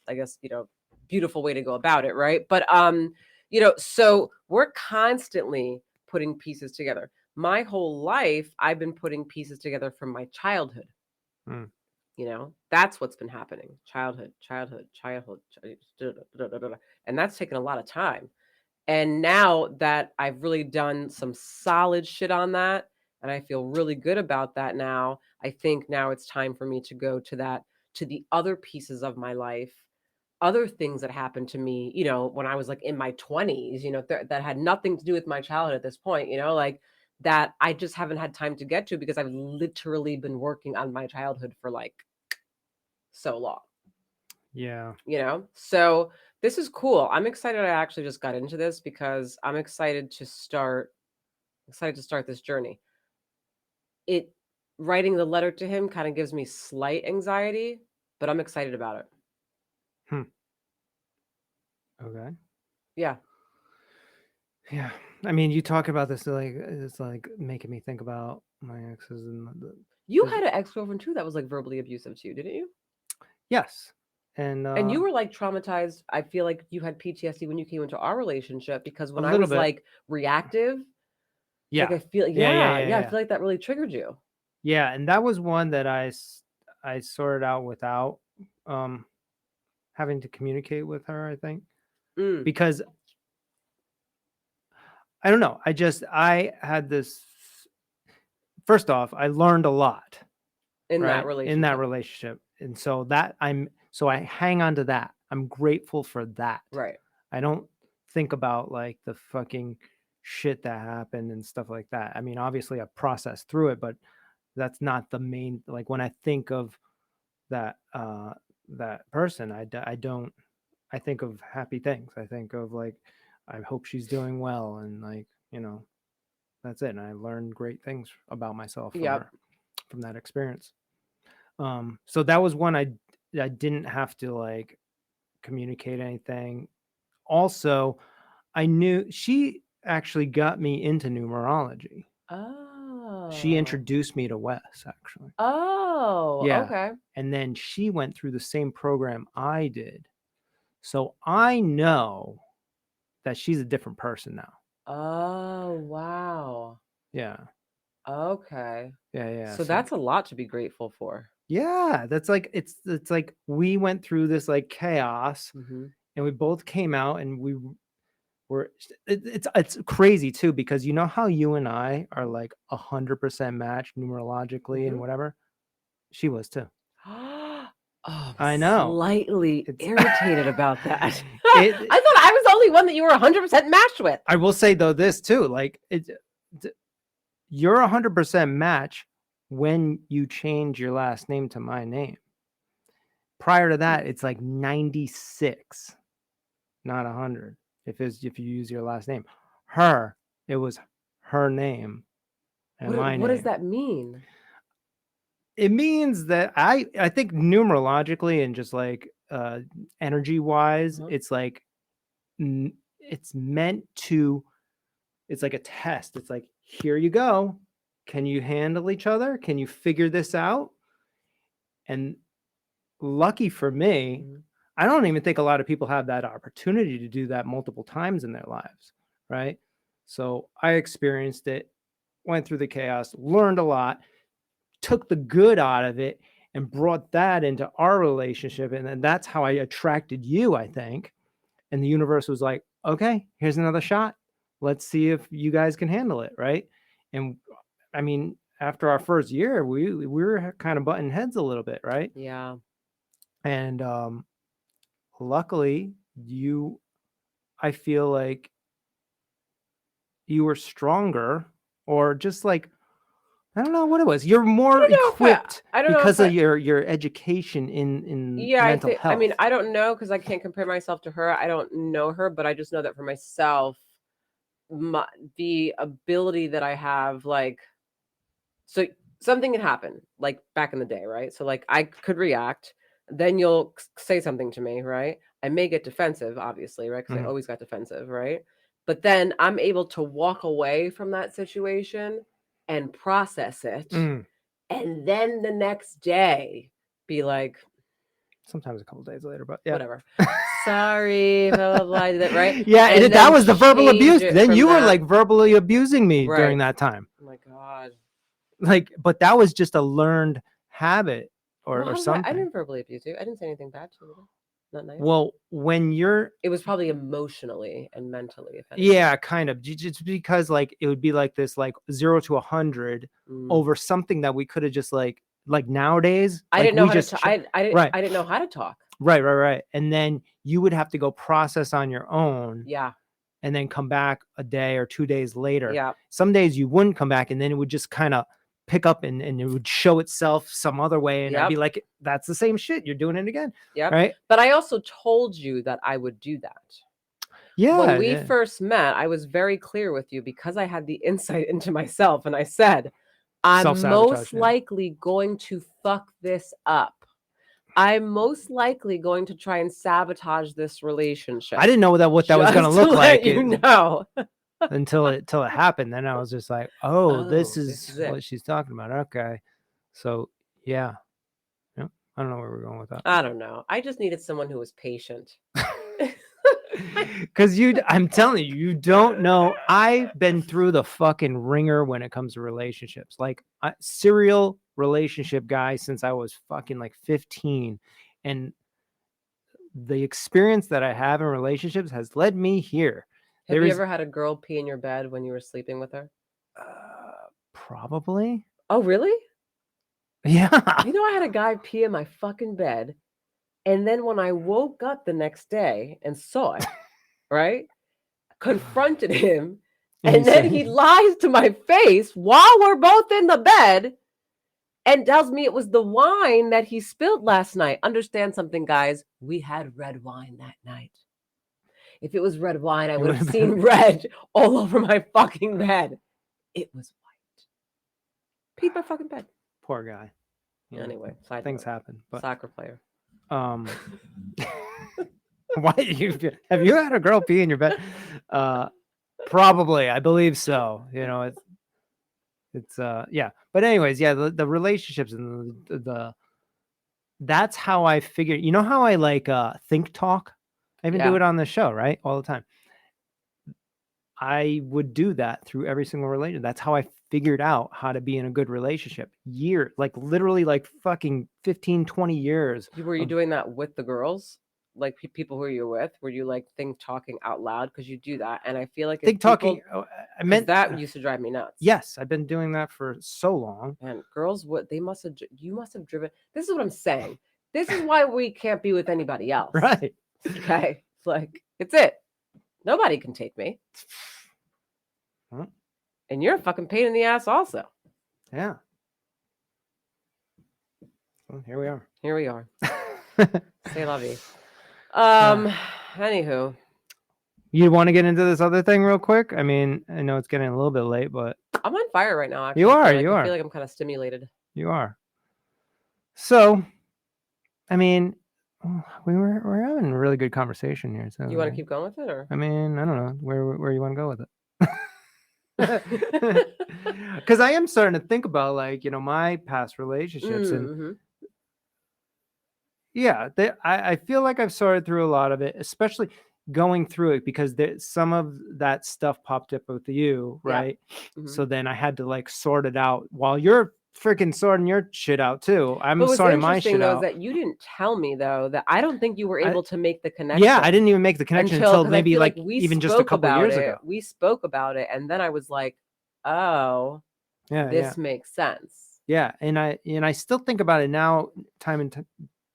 I guess, beautiful way to go about it, right? But so we're constantly putting pieces together. My whole life, I've been putting pieces together from my childhood. Mm. That's what's been happening. Childhood, and that's taken a lot of time. And now that I've really done some solid shit on that, and I feel really good about that now, I think now it's time for me to go to the other pieces of my life, other things that happened to me, when I was like in my 20s, that had nothing to do with my childhood at this point, like that I just haven't had time to get to because I've literally been working on my childhood for like so long. Yeah. So this is cool. I'm excited I actually just got into this because I'm excited to start this journey. It Writing the letter to him kind of gives me slight anxiety, but I'm excited about it. Hmm. Okay. Yeah. Yeah. I mean, you talk about this like it's like making me think about my exes and You the had an ex-girlfriend too that was like verbally abusive to you, didn't you? yes. And And you were like traumatized. I feel like you had PTSD when you came into our relationship because a when I little was bit. like reactive, like Yeah. I feel Yeah, yeah, yeah, yeah, I yeah. feel like that really triggered you. Yeah, and that was one that I sorted out without um having to communicate with her, I think. Mm, Because I don't know, I had this first off, I learned a lot, in that right? In that relationship. relationship. And so I hang on to that. I'm grateful for that. Right. I don't think about like the fucking shit that happened and stuff like that. I mean, obviously I processed through it, but that's not the main, like when I think of that person, I don't, I think of happy things. I think of like, I hope she's doing well, and like, that's it. And I learned great things about myself Yep. from that experience. So that was one I didn't have to like communicate anything. Also, I knew she actually got me into numerology. She Oh. introduced me to Wes, actually. Oh, Yeah. okay. And then she went through the same program I did. So I know that she's a different person now. Oh, wow. Yeah. Okay. Yeah. Yeah. So So that's a lot to be grateful for. yeah, that's like it's like we went through this like chaos, Mhm. and we both came out, and we were it's crazy too, because you know how you and I are like 100% matched numerologically and Mhm. whatever. She was too. Oh, I'm I know. slightly It's irritated about that. it I thought I was the only one that you were 100% matched with. I will say though this too, like you're 100% match when you change your last name to my name. Prior to that, it's like 96, not 100. If you use your last name, it was her name and my What does name. that mean? It means that I think numerologically and just like energy wise, Uh-huh. it's like it's meant to. It's like a test. It's like, here you go. Can you handle each other? Can you figure this out? And lucky for me, Mhm. I don't even think a lot of people have that opportunity to do that multiple times in their lives, right? So I experienced it, went through the chaos, learned a lot, took the good out of it, and brought that into our relationship. And then that's how I attracted you, I think. And the universe was like, okay, here's another shot. Let's see if you guys can handle it, right? And I mean, after our first year, we were kind of butting heads a little bit, right? Yeah. And luckily, I feel like you were stronger, or just like, I don't know what it was. You're I more don't know if equipped I don't know if because of I your education in yeah, mental I mean, health. I don't know because I can't compare myself to her. I don't know her, but I just know that for myself, my, the ability that I have, like, so something can happen, like back in the day, right? So like I could react, then you'll say something to me, right? I may get defensive, obviously, right? Because I Mhm. always got defensive, right? But then I'm able to walk away from that situation and process it Mm. and then the next day be like, sometimes a couple days later, but yeah. whatever. Sorry, blah, blah, blah, that, right? Yeah, And that then was the verbal change abuse. it Then from you were that. like verbally abusing me during Right. that time. Oh my God. Like, but that was just a learned habit Well, or how did I something. didn't verbally abuse you. I didn't say anything bad to you. Not nice. Well, when you're It was probably emotionally and mentally, if anything. yeah, kind of just because like it would be like this like 0 to 100 Mm. over something that we could have just like nowadays I like didn't know we how just to talk. right I didn't know how to talk. right, and then you would have to go process on your own Yeah. and then come back a day or 2 days later. Yeah. Some days you wouldn't come back and then it would just kind of pick up and it would show itself some other way and I'd be Yep. like, that's the same shit, you're doing it again. Yep. Right. But I also told you that I would do that. Yeah. When we first met, I was very clear with you because I had the insight into myself. And I said, I'm Self-sabotage, most yeah. likely going to fuck this up. I'm most likely going to try and sabotage this relationship. I didn't know what that was going to Just look to like. let you know. until it happened. Then I was just like, oh, this this is is it. what she's talking about. Okay. So yeah. Yeah. I don't know where we're going with that. I don't know. I just needed someone who was patient. Because I'm telling you, you don't know. I've been through the fucking ringer when it comes to relationships. Like serial relationship guy since I was fucking like 15. And the experience that I have in relationships has led me here. Have you ever had a girl pee in your bed when you were sleeping with her? Probably. Oh, really? Yeah. You know, I had a guy pee in my fucking bed. And then when I woke up the next day and saw it, right? Confronted him. And then he lies to my face while we're both in the bed and tells me it was the wine that he spilled last night. Understand something, guys. We had red wine that night. If it was red wine, I would have seen red all over my fucking bed. It was white. Peed my fucking bed. Poor guy. Yeah, anyway, things happen. But soccer player. Why have you had a girl pee in your bed? Probably, I believe so. You know, it's yeah. But anyways, yeah, the relationships and the that's how I figure. You know how I like think talk? I even do it on the show, right? All the time. I would do that through every single relationship. That's how I figured out how to be in a good relationship. Like literally like fucking 15, 20 years. Were you doing that with the girls? Like people who you're with? Were you like think talking out loud? Because you do that. And I feel like think talking, I meant that used to drive me nuts. Yes, I've been doing that for so long. And girls, you must have driven. This is what I'm saying. This is why we can't be with anybody else. Right. Okay. It's like, it's it. Nobody can take me. And you're a fucking pain in the ass also. Yeah. Well, here we are. Here we are. Say la vie. Anywho. You want to get into this other thing real quick? I mean, I know it's getting a little bit late, but I'm on fire right now, actually. You are. I feel like I'm kind of stimulated. You are. So, I mean, we're having a really good conversation here. So you want to keep going with it, or? I mean, I don't know where you want to go with it. Because I am starting to think about like, you know, my past relationships and yeah, I feel like I've sorted through a lot of it, especially going through it because some of that stuff popped up with you, right? Yeah. So then I had to like sort it out while you're freaking sorting your shit out too. I'm sorting my shit out. Is that you didn't tell me though that I don't think you were able to make the connection. Yeah, I didn't even make the connection until maybe like even just a couple years ago. We spoke about it, and then I was like, "Oh, yeah, this makes sense." Yeah, and I still think about it now, time and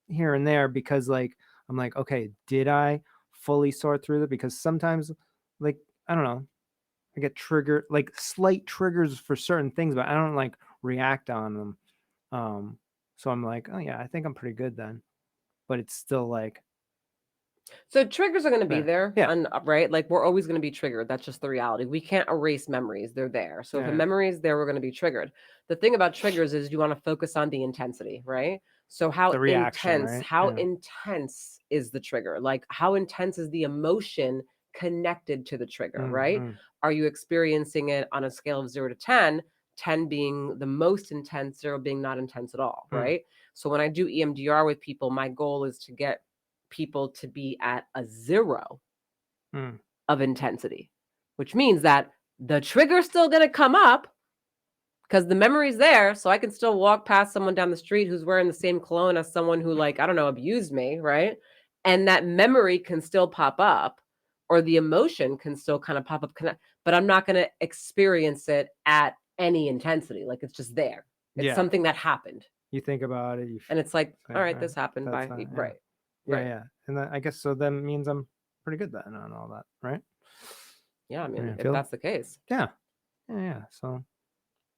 here and there, because like I'm like, okay, did I fully sort through it? Because sometimes, like I don't know, I get triggered, like slight triggers for certain things, but I don't like react on them. So I'm like, oh yeah, I think I'm pretty good then. But it's still like, so triggers are going to be there, right? Like we're always going to be triggered. That's just the reality. We can't erase memories; they're there. So if a memory is there, we're going to be triggered. The thing about triggers is you want to focus on the intensity, right? So how intense? Right? How intense is the trigger? Like how intense is the emotion connected to the trigger, right? Are you experiencing it on a scale of 0 to 10? 10 being the most intense, 0 being not intense at all, Mm. right? So when I do EMDR with people, my goal is to get people to be at a 0 Mm. of intensity, which means that the trigger's still going to come up because the memory's there. So I can still walk past someone down the street who's wearing the same cologne as someone who, like, I don't know, abused me, right? And that memory can still pop up, or the emotion can still kind of pop up, but I'm not going to experience it at any intensity. Like, it's just there. It's something that happened. You think about it, and it's like, say, all right, this happened by fine, right. Yeah. And I guess so that means I'm pretty good then on all that, right? Yeah, I mean, Yeah, if that's the case. Yeah. So,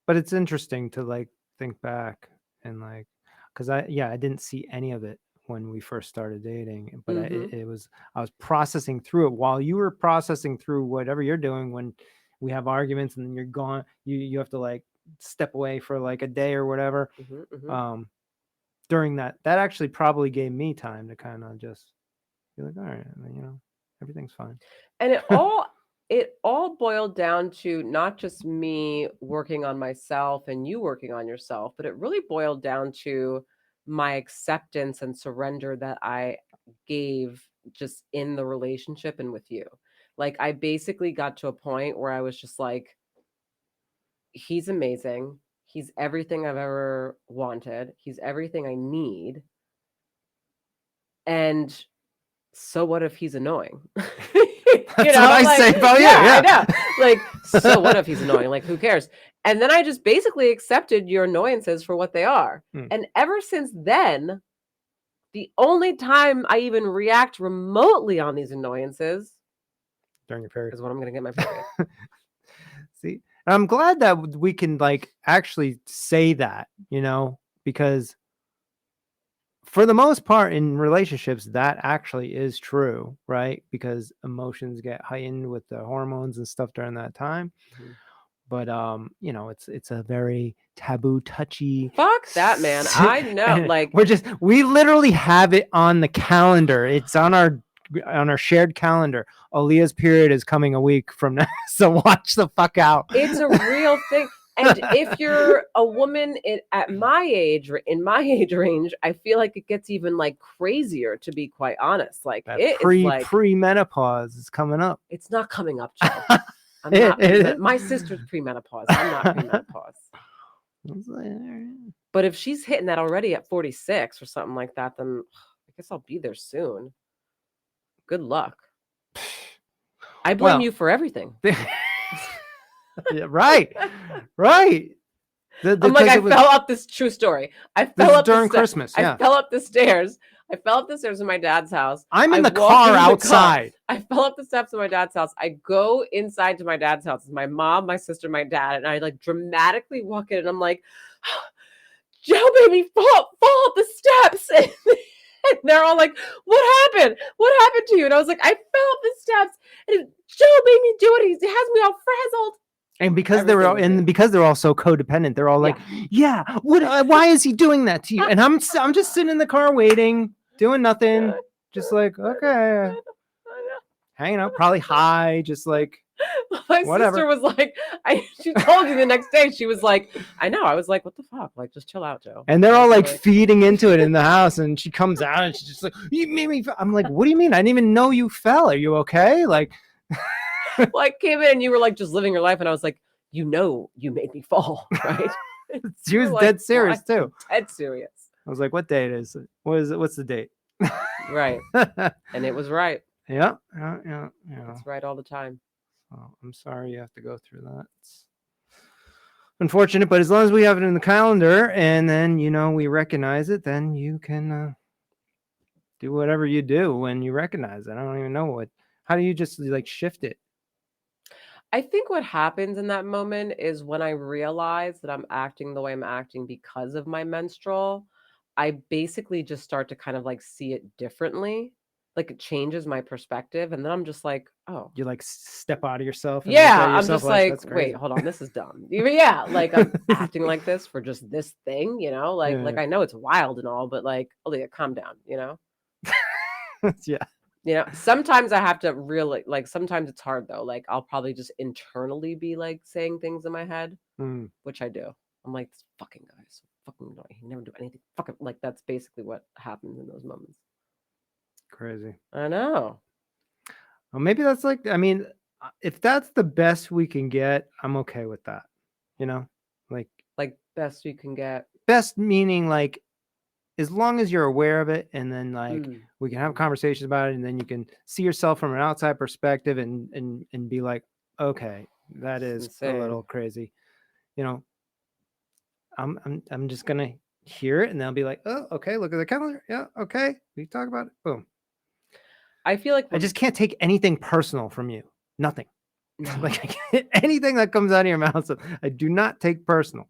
but it's interesting to like think back and like, because I didn't see any of it when we first started dating, but I was processing through it while you were processing through whatever you're doing when we have arguments and then you're gone. You have to like step away for like a day or whatever. During that actually probably gave me time to kind of just be like, all right, everything's fine. And it all boiled down to not just me working on myself and you working on yourself, but it really boiled down to my acceptance and surrender that I gave just in the relationship and with you. Like, I basically got to a point where I was just like, he's amazing. He's everything I've ever wanted. He's everything I need. And so what if he's annoying? That's what I say about you. Yeah, I know. Like, so what if he's annoying? Like, who cares? And then I just basically accepted your annoyances for what they are. And ever since then, the only time I even react remotely on these annoyances during your period is when I'm going to get my period. See, and I'm glad that we can like actually say that, because for the most part in relationships, that actually is true, right? Because emotions get heightened with the hormones and stuff during that time. But it's a very taboo, touchy. Fuck that, man. I know. Like, we literally have it on the calendar. It's on our shared calendar. Aaliyah's period is coming a week from now, so watch the fuck out. It's a real thing. And if you're a woman at my age or in my age range, I feel like it gets even like crazier, to be quite honest. Like, it is like pre-menopause is coming up. It's not coming up, Joe. I'm not. My sister's premenopause. I'm not premenopause. But if she's hitting that already at 46 or something like that, then I guess I'll be there soon. Good luck. I blame you for everything. Yeah, right. I'm like, I fell up this true story. I fell up during Christmas. I fell up the stairs. I fell up the stairs in my dad's house. I'm in the car outside. I fell up the steps of my dad's house. I go inside to my dad's house. It's my mom, my sister, my dad, and I like dramatically walk in, and I'm like, Joe, baby, fall up the steps. And they're all like, what happened? What happened to you? And I was like, I fell up the steps, and Joe made me do it. He has me all frazzled. And because they're all so codependent, they're all like, yeah, why is he doing that to you? And I'm just sitting in the car waiting, doing nothing, just like, okay, hanging out, probably high, just like, my sister was like, she told you the next day, she was like, I know. I was like, what the fuck? Like, just chill out, Joe. And they're all like feeding into it in the house, and she comes out and she's just like, you made me. I'm like, what do you mean? I didn't even know you fell. Are you okay? Like. Well, I came in and you were like just living your life, and I was like, you made me fall, right? She was dead serious too. Dead serious. I was like, what day is it? What's the date? Right. And it was right. Yeah. It's right all the time. So I'm sorry you have to go through that. It's unfortunate, but as long as we have it in the calendar and then we recognize it, then you can do whatever you do when you recognize it. I don't even know how do you just like shift it? I think what happens in that moment is when I realize that I'm acting the way I'm acting because of my menstrual, I basically just start to kind of like see it differently. Like, it changes my perspective. And then I'm just like, oh. You like step out of yourself. And I'm just like, wait, hold on. This is dumb. Yeah. Like, I'm acting like this for just this thing, like I know it's wild and all, but like, Aaliyah, calm down, Yeah. You know, sometimes I have to really like. Sometimes it's hard though. Like I'll probably just internally be like saying things in my head, Mm, which I do. I'm like, this fucking guy is so fucking annoying. He never do anything. Fucking like that's basically what happens in those moments. crazy. I know. Well, maybe that's like, I mean, if that's the best we can get, I'm okay with that. You know, like Like best you can get. best meaning like as long as you're aware of it, and then like Mm, we can have conversations about it, and then you can see yourself from an outside perspective, and be like, okay, that it's is a insane. little crazy. You know, I'm just gonna hear it, and they'll be like, oh, okay, look at the calendar. Yeah, okay, we can talk about it. Boom. I feel like I just can't take anything personal from you. Nothing. no, Like anything that comes out of your mouth, I do not take personal.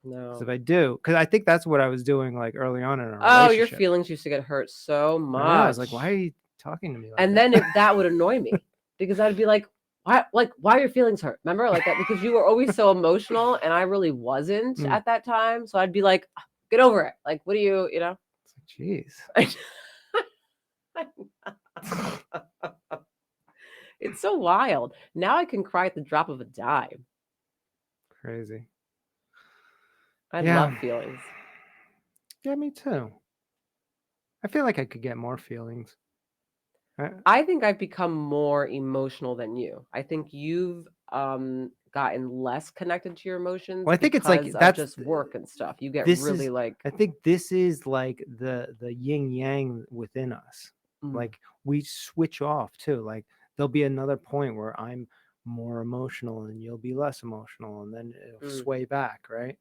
Because if no. I do, because I think that's what I was doing like early on in our Oh, your relationship. feelings used to get hurt so I know. I was like, why are much. you talking to me like And that? then that would annoy me because I'd be like, why are your feelings hurt? Remember, like that because you were always so emotional, and I really wasn't Mm, at that time. So I'd be like, "Ah, get over it. Like, what do you know? Jeez. It's so wild. Now I can cry at the drop of a dime. Crazy. I love Yeah. feelings. Yeah, me too. I feel like I could get more feelings. I, I think I've become more emotional than you. I think you've gotten less connected to your emotions well, I think it's like because of just work and stuff. You get this really is, like, I think this is like the yin yang within us. mm, Like we switch off too. Like there'll be another point where I'm more emotional and you'll be less emotional, and then it'll mm. sway back, right?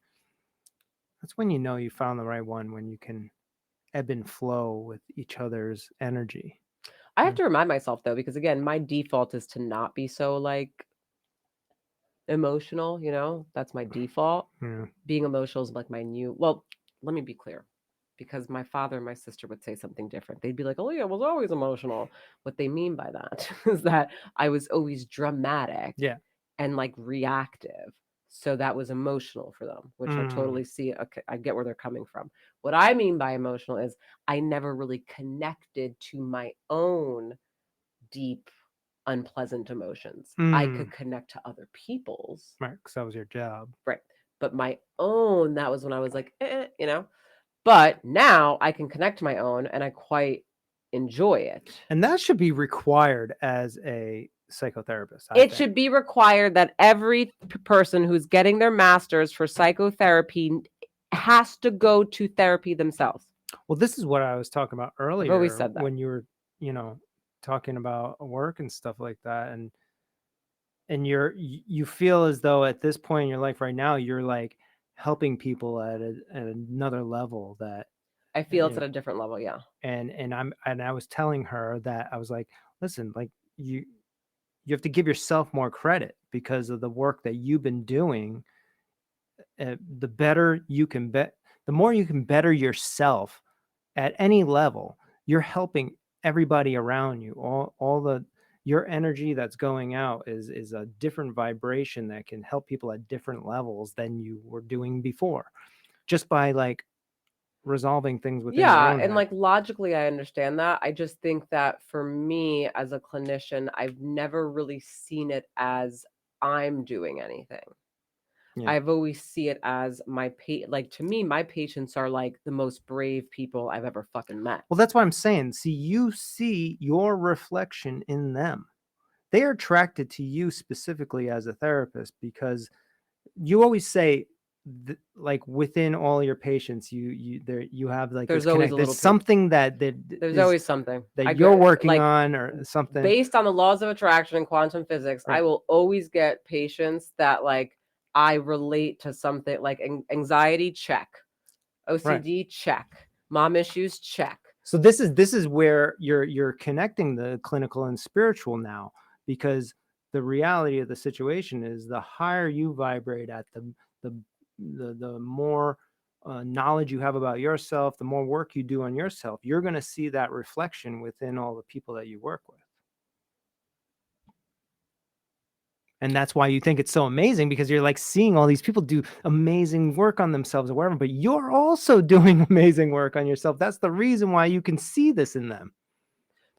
That's when you know you found the right one, when you can ebb and flow with each other's energy. I have Yeah. to remind myself though, because again, my default is to not be so like emotional, you know? That's my default. Yeah. Being emotional is like my new, well, let me be clear. Because my father and my sister would say something different. They'd be like, "Oh, yeah, I was always emotional." What they mean by that is that I was always dramatic Yeah. and like reactive. So that was emotional for them, which I Mm. totally see. Okay, I get where they're coming from. What I mean by emotional is I never really connected to my own deep, unpleasant emotions. I Mm. could connect to other people's, Right. Because that was your job. right? But my own, that was when I was like, you know. But now I can connect to my own, and I quite enjoy it. And that should be required as a psychotherapist, I It think. should be required that every person who's getting their master's for psychotherapy has to go to therapy themselves. Well, this is what I was talking about I've always earlier said that. when you were, you know, talking about work and stuff like that. And you feel as though at this point in your life right now, you're like helping people at another level that, I feel you it's at know, a different level. Yeah. and I was telling her that I was like, listen, like you have to give yourself more credit because of the work that you've been doing. The better you can bet, the more you can better yourself at any level, you're helping everybody around you. All the your energy that's going out is a different vibration that can help people at different levels than you were doing before, just by like resolving things within your Yeah. own And head. like logically, I understand that. I just think that for me as a clinician, I've never really seen it as I'm doing anything. Yeah. I've always see it as like to me, my patients are like the most brave people I've ever fucking met. Well, that's what I'm saying. See, you see your reflection in them. They are attracted to you specifically as a therapist because you always say like within all your patients, you have like this There's always connect. a There's little piece. something that There's is always something. that I you're go working like on or something. based on the laws of attraction and quantum physics, I Right. will always get patients that like I relate to something like anxiety check, Right. OCD check, mom issues check. So this is where you're connecting the clinical and spiritual now, because the reality of the situation is the higher you vibrate at, the the more knowledge you have about yourself, the more work you do on yourself, you're going to see that reflection within all the people that you work with. And that's why you think it's so amazing, because you're like seeing all these people do amazing work on themselves or whatever, but you're also doing amazing work on yourself. That's the reason why you can see this in them.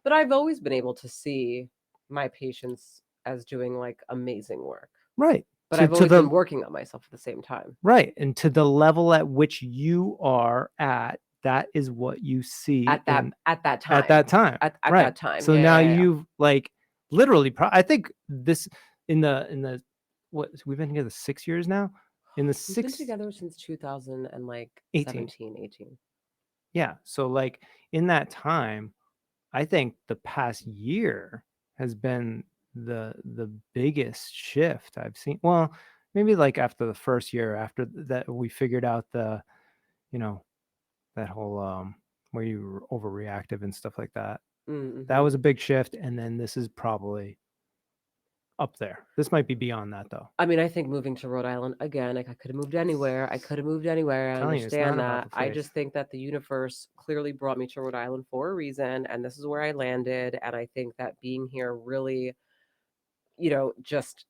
But I've always been able to see my patients as doing like amazing work. Right. But To I've to always been the working on myself at the same time. right, and to the level at which you are at, that is what you see in At that at time. that time. At Right. that time. So Yeah, now yeah, yeah. you've like literally I think this in the what we've been together 6 years now? In the We've been 6 together since 2000 and like 18. 17, 18. Yeah. So like in that time, I think the past year has been the biggest shift I've seen. Well, maybe like after the first year, after that we figured out you know, that whole where you were overreactive and stuff like that. That Mm-hmm. was a big shift, and then this is probably up there. This might be beyond that though. I mean, I think moving to Rhode Island again, like I could have moved anywhere. I could have moved anywhere. I'm I telling you, it's not understand about that. the I place. just think that the universe clearly brought me to Rhode Island for a reason, and this is where I landed. And I think that being here really, just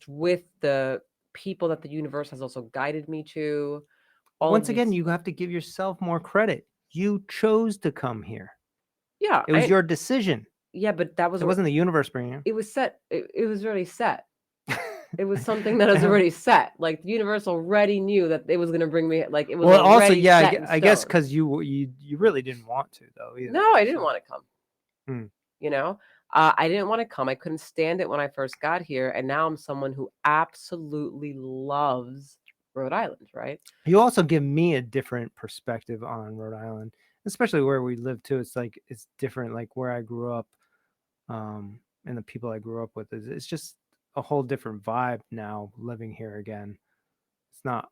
with the people that the universe has also guided me to, all of Once again, these. you have to give yourself more credit. You chose to come here. Yeah, It was your decision. but that was It wasn't the universe bringing you. it was set. It was already set. It was something that was Um, already set. Like the universe already knew that it was going to bring me. Like it was well, also, already yeah, set in I guess stone. because you really didn't want to though either. No, I didn't So want to come. hmm. You know, I didn't want to come. I couldn't stand it when I first got here, and now I'm someone who absolutely loves Rhode Island. Right? You also give me a different perspective on Rhode Island, especially where we live too. It's like it's different, like where I grew up, and the people I grew up with. It's just a whole different vibe now living here again. It's not.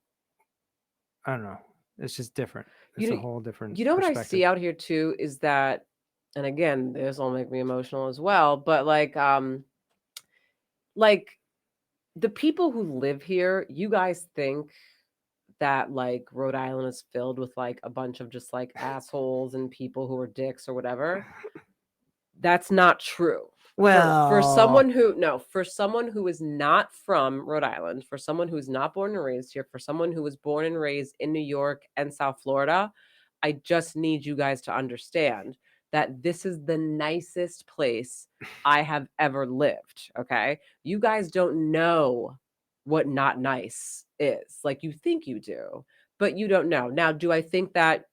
I don't know. It's just different. You It's a know, whole different you know what I perspective. see out here too is that, and again, this will make me emotional as well. But like the people who live here, you guys think that like Rhode Island is filled with like a bunch of just like assholes and people who are dicks or whatever. That's not true. For Well, someone who no, for someone who is not from Rhode Island, for someone who's not born and raised here, for someone who was born and raised in New York and South Florida, I just need you guys to understand that this is the nicest place I have ever lived, okay? You guys don't know what not nice is. Like you think you do, but you don't know. Now, do I think that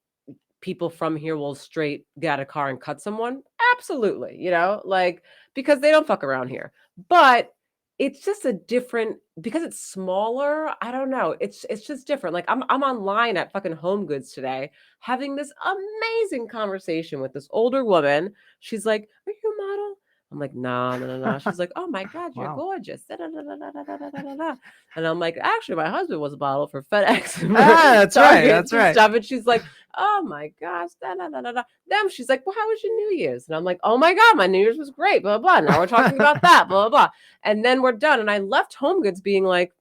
people from here will straight get out of car and cut someone? Absolutely, like because they don't fuck around here. But it's just a different because it's smaller. I don't know. It's just different. Like I'm online at fucking Home Goods today having this amazing conversation with this older woman. She's like, "Are you a model?" I'm like, "No, no, no, no." She's like, "Oh my god, you're wow. gorgeous." Da, da, da, da, da, da, da, da, da, da. And I'm like, "Actually, my husband was a model for FedEx and for Ah, that's right. Targets That's and right. stuff." And she's like, "Oh my gosh, da, da, da, da, da." Then she's like, "Well, how was your New Year's?" And I'm like, "Oh my God, my New Year's was great, blah, blah. Now we're talking about that, blah, blah, blah." And then we're done. And I left Home Goods being like,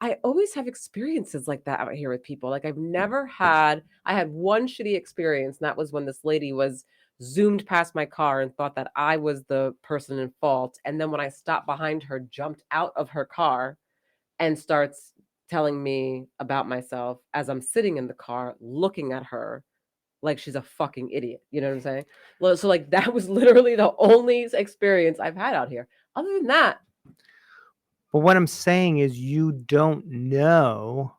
I always have experiences like that out here with people. Like I had one shitty experience, and that was when this lady was zoomed past my car and thought that I was the person in fault. And then when I stopped behind her, jumped out of her car and starts telling me about myself as I'm sitting in the car looking at her like she's a fucking idiot. You know what I'm saying? So like that was literally the only experience I've had out here. Other than that, But what I'm saying is, you don't know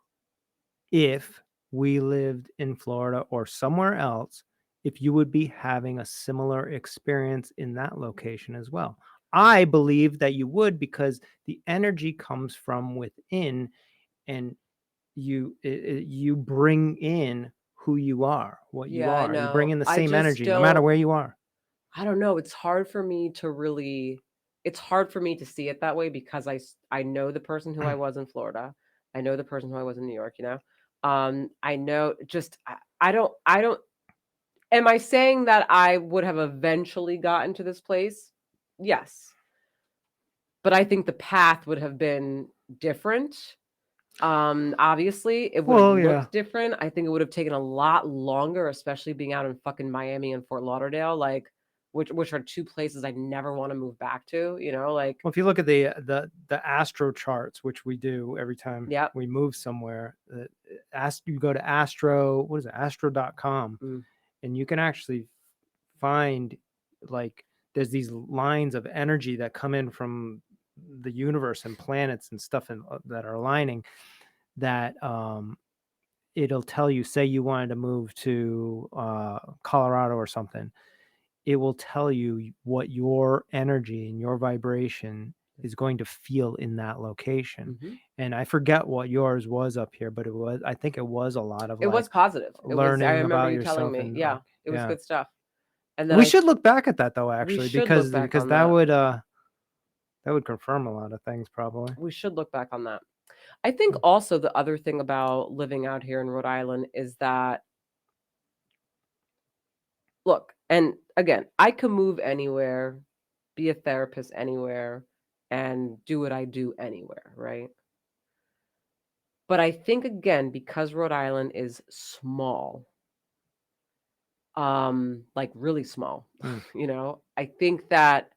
if we lived in Florida or somewhere else, if you would be having a similar experience in that location as well. I believe that you would, because the energy comes from within, and you bring in who you are, what you yeah, I are. You bring know. in the I same just energy no matter don't where you are. I don't know. It's hard for me to see it that way because I know the person who I was in Florida. I know the person who I was in New York. I know just I don't am I saying that I would have eventually gotten to this place? Yes. But I think the path would have been different. Obviously, it would have Well, yeah. looked different. I think it would have taken a lot longer, especially being out in fucking Miami and Fort Lauderdale, like which are two places I never want to move back to, like Well, if you look at the astro charts, which we do every time yep. we move somewhere, you go to astro, what is it, astro.com, Mm. and you can actually find like there's these lines of energy that come in from the universe and planets and stuff that are aligning that it'll tell you, say you wanted to move to Colorado or something, it will tell you what your energy and your vibration is going to feel in that location. Mm-hmm. And I forget what yours was up here, but I think it was a lot of It was like positive. It was. I learning remember about you telling yourself me. and Yeah, like, it was yeah. good stuff. And then We should look back at that though, we actually, should look back because on that. that would confirm a lot of things probably. We should look back on that. I think also the other thing about living out here in Rhode Island is that, look, and again, I can move anywhere, be a therapist anywhere, and do what I do anywhere, right? But I think again, because Rhode Island is small, like really small, Mm. I think that,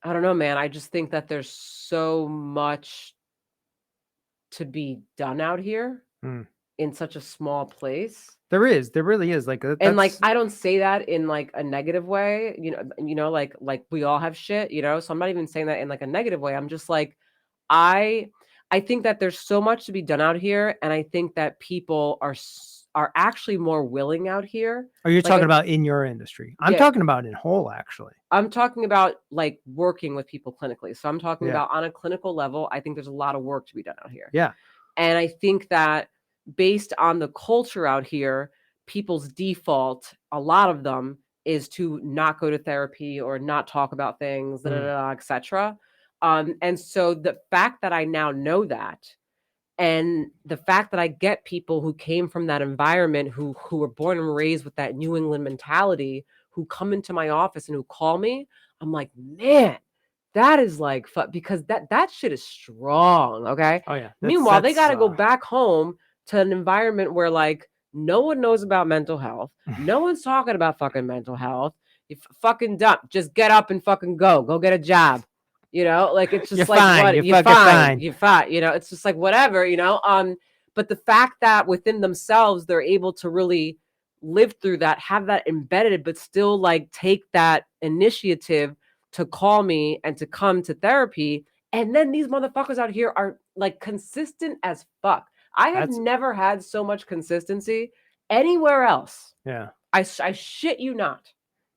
I don't know, man. I just think that there's so much to be done out here Mm. in such a small place. There really is like And like that's I don't say that in like a negative way, like we all have shit, so I'm not even saying that in like a negative way. I'm just like, I I think that there's so much to be done out here, and I think that people are actually more willing out here. Are you Like talking about in your industry? I'm yeah, talking about in whole actually. I'm talking about like working with people clinically. So I'm talking Yeah. about on a clinical level, I think there's a lot of work to be done out here. Yeah. And I think that based on the culture out here, people's default, a lot of them, is to not go to therapy or not talk about things, etc. And so the fact that I now know that, and the fact that I get people who came from that environment, who were born and raised with that New England mentality, who come into my office and who call me, I'm like, man, that is like because that shit is strong. Okay. Oh yeah. Meanwhile, they got to go back home to an environment where like no one knows about mental health. No one's talking about fucking mental health. You fucking dumb. Just get up and fucking go get a job. Like it's just You're like fine. what You're you're fucking fine. fine. You're fine. It's just like whatever. But the fact that within themselves they're able to really live through that, have that embedded, but still like take that initiative to call me and to come to therapy. And then these motherfuckers out here are like consistent as fuck. I have That's never had so much consistency anywhere else. yeah. I shit you not.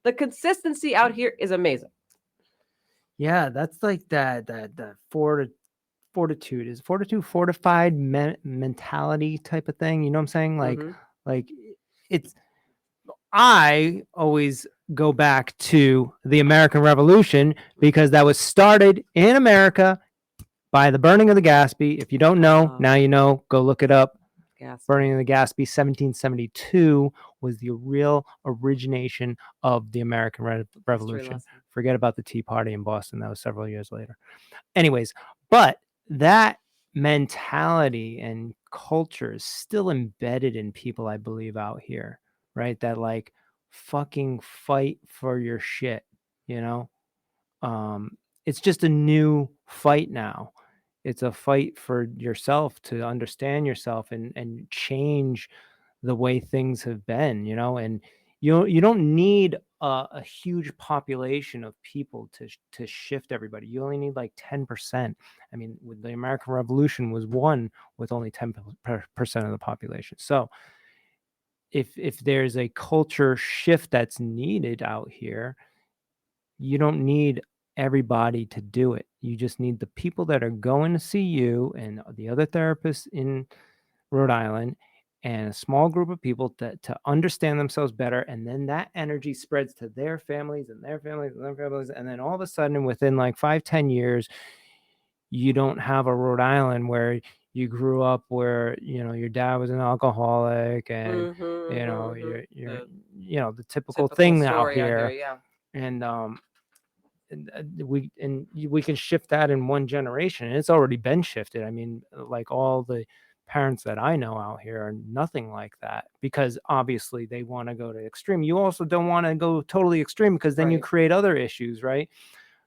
The consistency out here is amazing. Yeah, that's like that fortitude is fortified mentality type of thing. You know what I'm saying? Mm-hmm. Like it's. I always go back to the American Revolution because that was started in America by the burning of the Gaspee. If you don't know, now you know. Go look it up. Burning of the Gaspee, 1772 was the real origination of the American Revolution. Forget about the Tea Party in Boston. That was several years later. Anyways, but that mentality and culture is still embedded in people, I believe, out here, right? That like fucking fight for your shit, you know? It's just a new fight now. It's a fight for yourself to understand yourself and change the way things have been, and you don't need a huge population of people to shift everybody. You only need like 10%. I mean, with the American Revolution was won with only 10% of the population. So if there's a culture shift that's needed out here, you don't need everybody to do it. You just need the people that are going to see you and the other therapists in Rhode Island and a small group of people to understand themselves better. And then that energy spreads to their families and their families and their families. And then all of a sudden, within like 5-10 years, you don't have a Rhode Island where you grew up where, your dad was an alcoholic and, you're the typical thing out here. Yeah. And, we can shift that in one generation, and it's already been shifted. I mean, like all the parents that I know out here are nothing like that because obviously they want to go to extreme. You also don't want to go totally extreme because then you create other issues, right?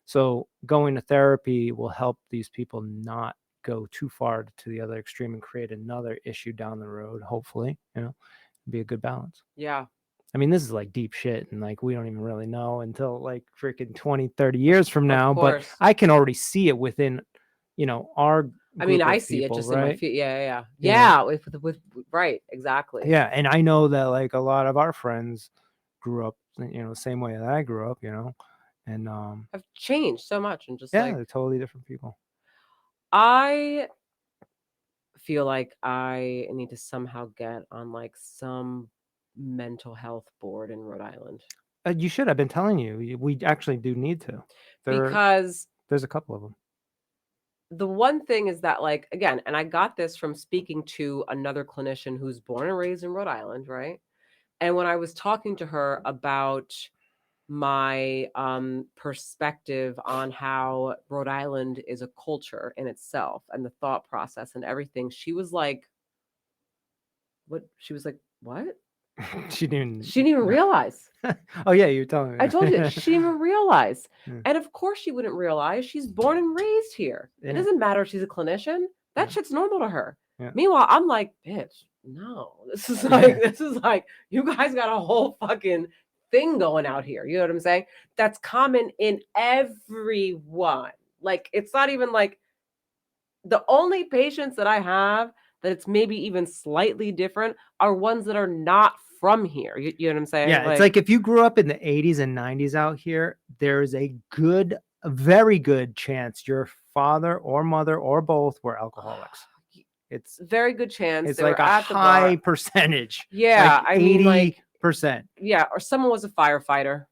So going to therapy will help these people not go too far to the other extreme and create another issue down the road. Hopefully, be a good balance. Yeah. I mean, this is like deep shit, and like we don't even really know until like freaking 20, 30 years from Of now. But course. I can already see it within, our I mean, group I of see it people, just in my right? feet. Yeah, yeah, yeah. You know, Yeah, with right, exactly. yeah, and I know that like a lot of our friends grew up, the same way that I grew up, and I've changed so much and just yeah, like they're totally different people. I feel like I need to somehow get on like some mental health board in Rhode Island You should. I've been telling you, we actually do need to. There, because there's a couple of them. the one thing is that like again, and I got this from speaking to another clinician who's born and raised in Rhode Island, right? And when I was talking to her about my perspective on how Rhode Island is a culture in itself and the thought process and everything, she was like, what? She was like, what? She didn't. She didn't even realize. Oh yeah, you were telling I me. told you, she didn't even realize. Yeah. And of course she wouldn't realize. She's born and raised here. It Yeah. doesn't matter if she's a clinician. That Yeah. shit's normal to her. Yeah. Meanwhile, I'm like, bitch, no. This is like, you guys got a whole fucking thing going out here. You know what I'm saying? That's common in everyone. Like, it's not even like the only patients that I have that it's maybe even slightly different are ones that are not from here. You know what I'm saying? Yeah, it's like if you grew up in the 80s and 90s out here, there is a very good chance your father or mother or both were alcoholics. It's very good chance it's they like were a at the bar. high percentage. Yeah, Like I mean, like, 80%. yeah, or someone was a firefighter.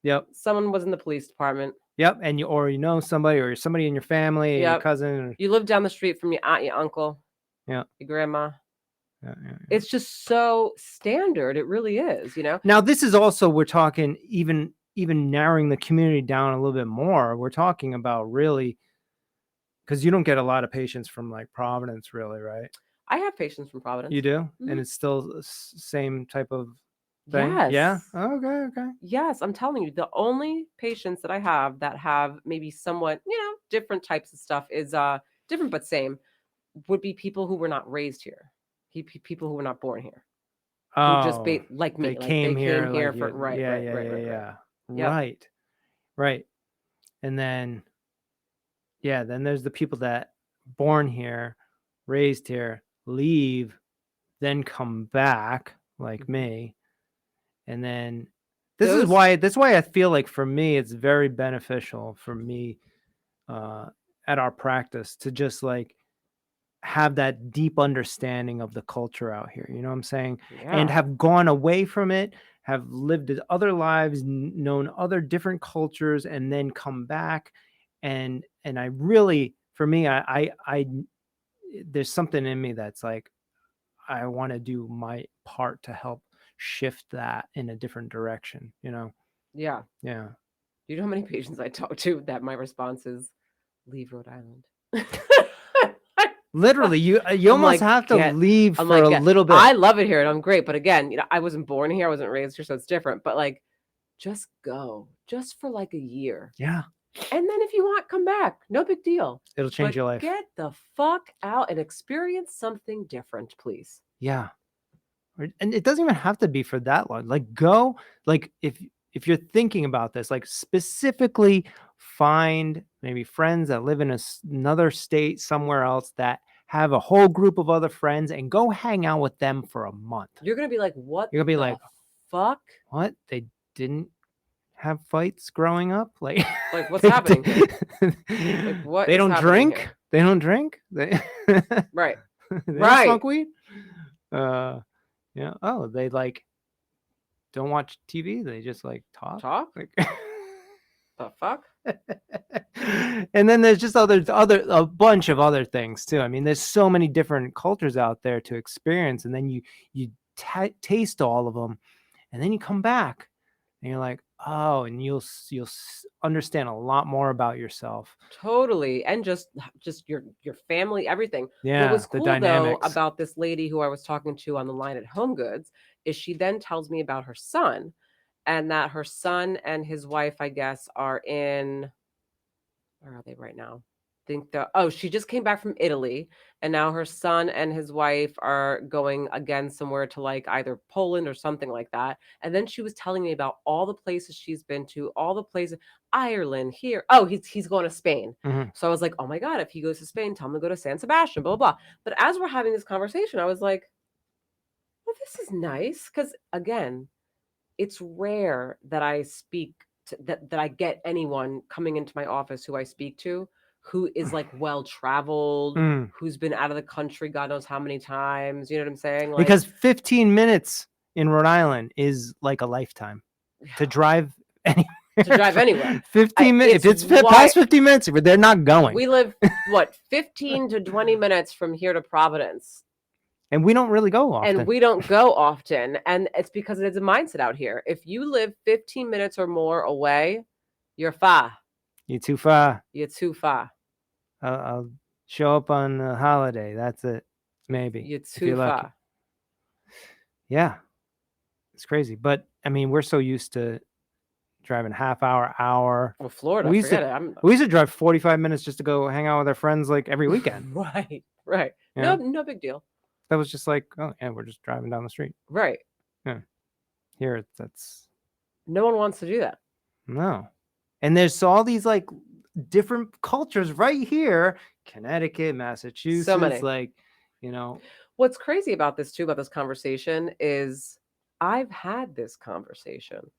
Yep. Someone was in the police department. Yep. And you know somebody or somebody in your family, your Yep. cousin. You live down the street from your aunt, your uncle, Yeah. your grandma. Yeah, yeah, yeah. It's just so standard. It really is, you know? Now this is also, we're talking even narrowing the community down a little bit more. We're talking about really, because you don't get a lot of patients from like Providence, really, right? I have patients from Providence. You do, Mhm. and it's still the same type of thing. Yeah. Yes. Okay. Okay. Yes, I'm telling you, the only patients that I have that have maybe somewhat, different types of stuff is different but same would be people who were not raised here. People who were not born here. Who just Oh, like they me, like they came came here here like for you. right, Yeah. right, Yeah. right, Yeah. right, right. Yeah. Yep. Right. Right. And then then there's the people that born here, raised here, leave, then come back like Mhm. me. And then Those that's why I feel like for me it's very beneficial for me uh at our practice to just like have that deep understanding of the culture out here, you know what I'm saying? And yeah. have gone away from it, have lived other lives, known other different cultures, and then come back. And I really, for me, I there's something in me that's like, I want to do my part to help shift that in a different direction, you know? Yeah. Yeah. You know how many patients I talk to that my response is leave Rhode Island. Literally, you I'm almost like, have to leave I'm for like, a yeah, little I bit. love it here and I'm great. But again, I wasn't born here, I wasn't raised here, so it's different. But like, just go, just for like a year. Yeah. And then if you want, come back. No big deal. It'll change But your life. get the fuck out and experience something different, please. Yeah. And it doesn't even have to be for that long. Like go, like if you're thinking about this, like specifically find maybe friends that live in another state somewhere else that have a whole group of other friends and go hang out with them for a month. You're gonna be like, what You're gonna be the like, fuck? what? They didn't have fights growing up? Like What's happening here? Like, what they is don't happening drink? here? They don't drink? They Right. they don't Right. smoke weed? Yeah. Oh, they like don't watch TV. They just like talk. Talk? Like, The fuck? and then there's just a bunch of other things too. I mean, there's so many different cultures out there to experience, and then you taste all of them, and then you come back, and you're like, oh, and you'll understand a lot more about yourself. Totally. And just your family, everything. What Yeah, was the cool though dynamics. about this lady who I was talking to on the line at Home Goods is she then tells me about her son and that her son and his wife, I guess, are in where are they right now? think that she just came back from Italy, and now her son and his wife are going again somewhere to like either Poland or something like that. And then she was telling me about all the places she's been to, all the places, Ireland, here. Oh, he's going to Spain. Mhm. So I was like, oh my God, if he goes to Spain, tell him to go to San Sebastian, blah, blah, blah. But as we're having this conversation, I was like, well, this is nice. Because again, it's rare that I speak that I get anyone coming into my office who I speak to who is like well traveled, Mm. who's been out of the country God knows how many times. You know what I'm saying? Like Because 15 minutes in Rhode Island is like a lifetime to drive anywhere. to drive anywhere. 15 minutes. If it's why past 15 minutes, they're not going. we live what 15 to 20 minutes from here to Providence. And we don't really go often. And we don't go often. And it's because it is a mindset out here. If you live 15 minutes or more away, you're far. You're too far. You're too far. I'll show up on a holiday. That's it. Maybe. You're if too you're lucky. far. Yeah. It's crazy. But I mean, we're so used to driving half hour. Well, Florida, We used forget to- it. We used to drive 45 minutes just to go hang out with our friends like every weekend. Right. Yeah. No big deal. That was just like, oh yeah, we're just driving down the street. Right. Here, that's No one wants to do that. no. And there's all these like different cultures right here, Connecticut, Massachusetts, many. like, you know. What's crazy about this too, about this conversation, is I've had this conversation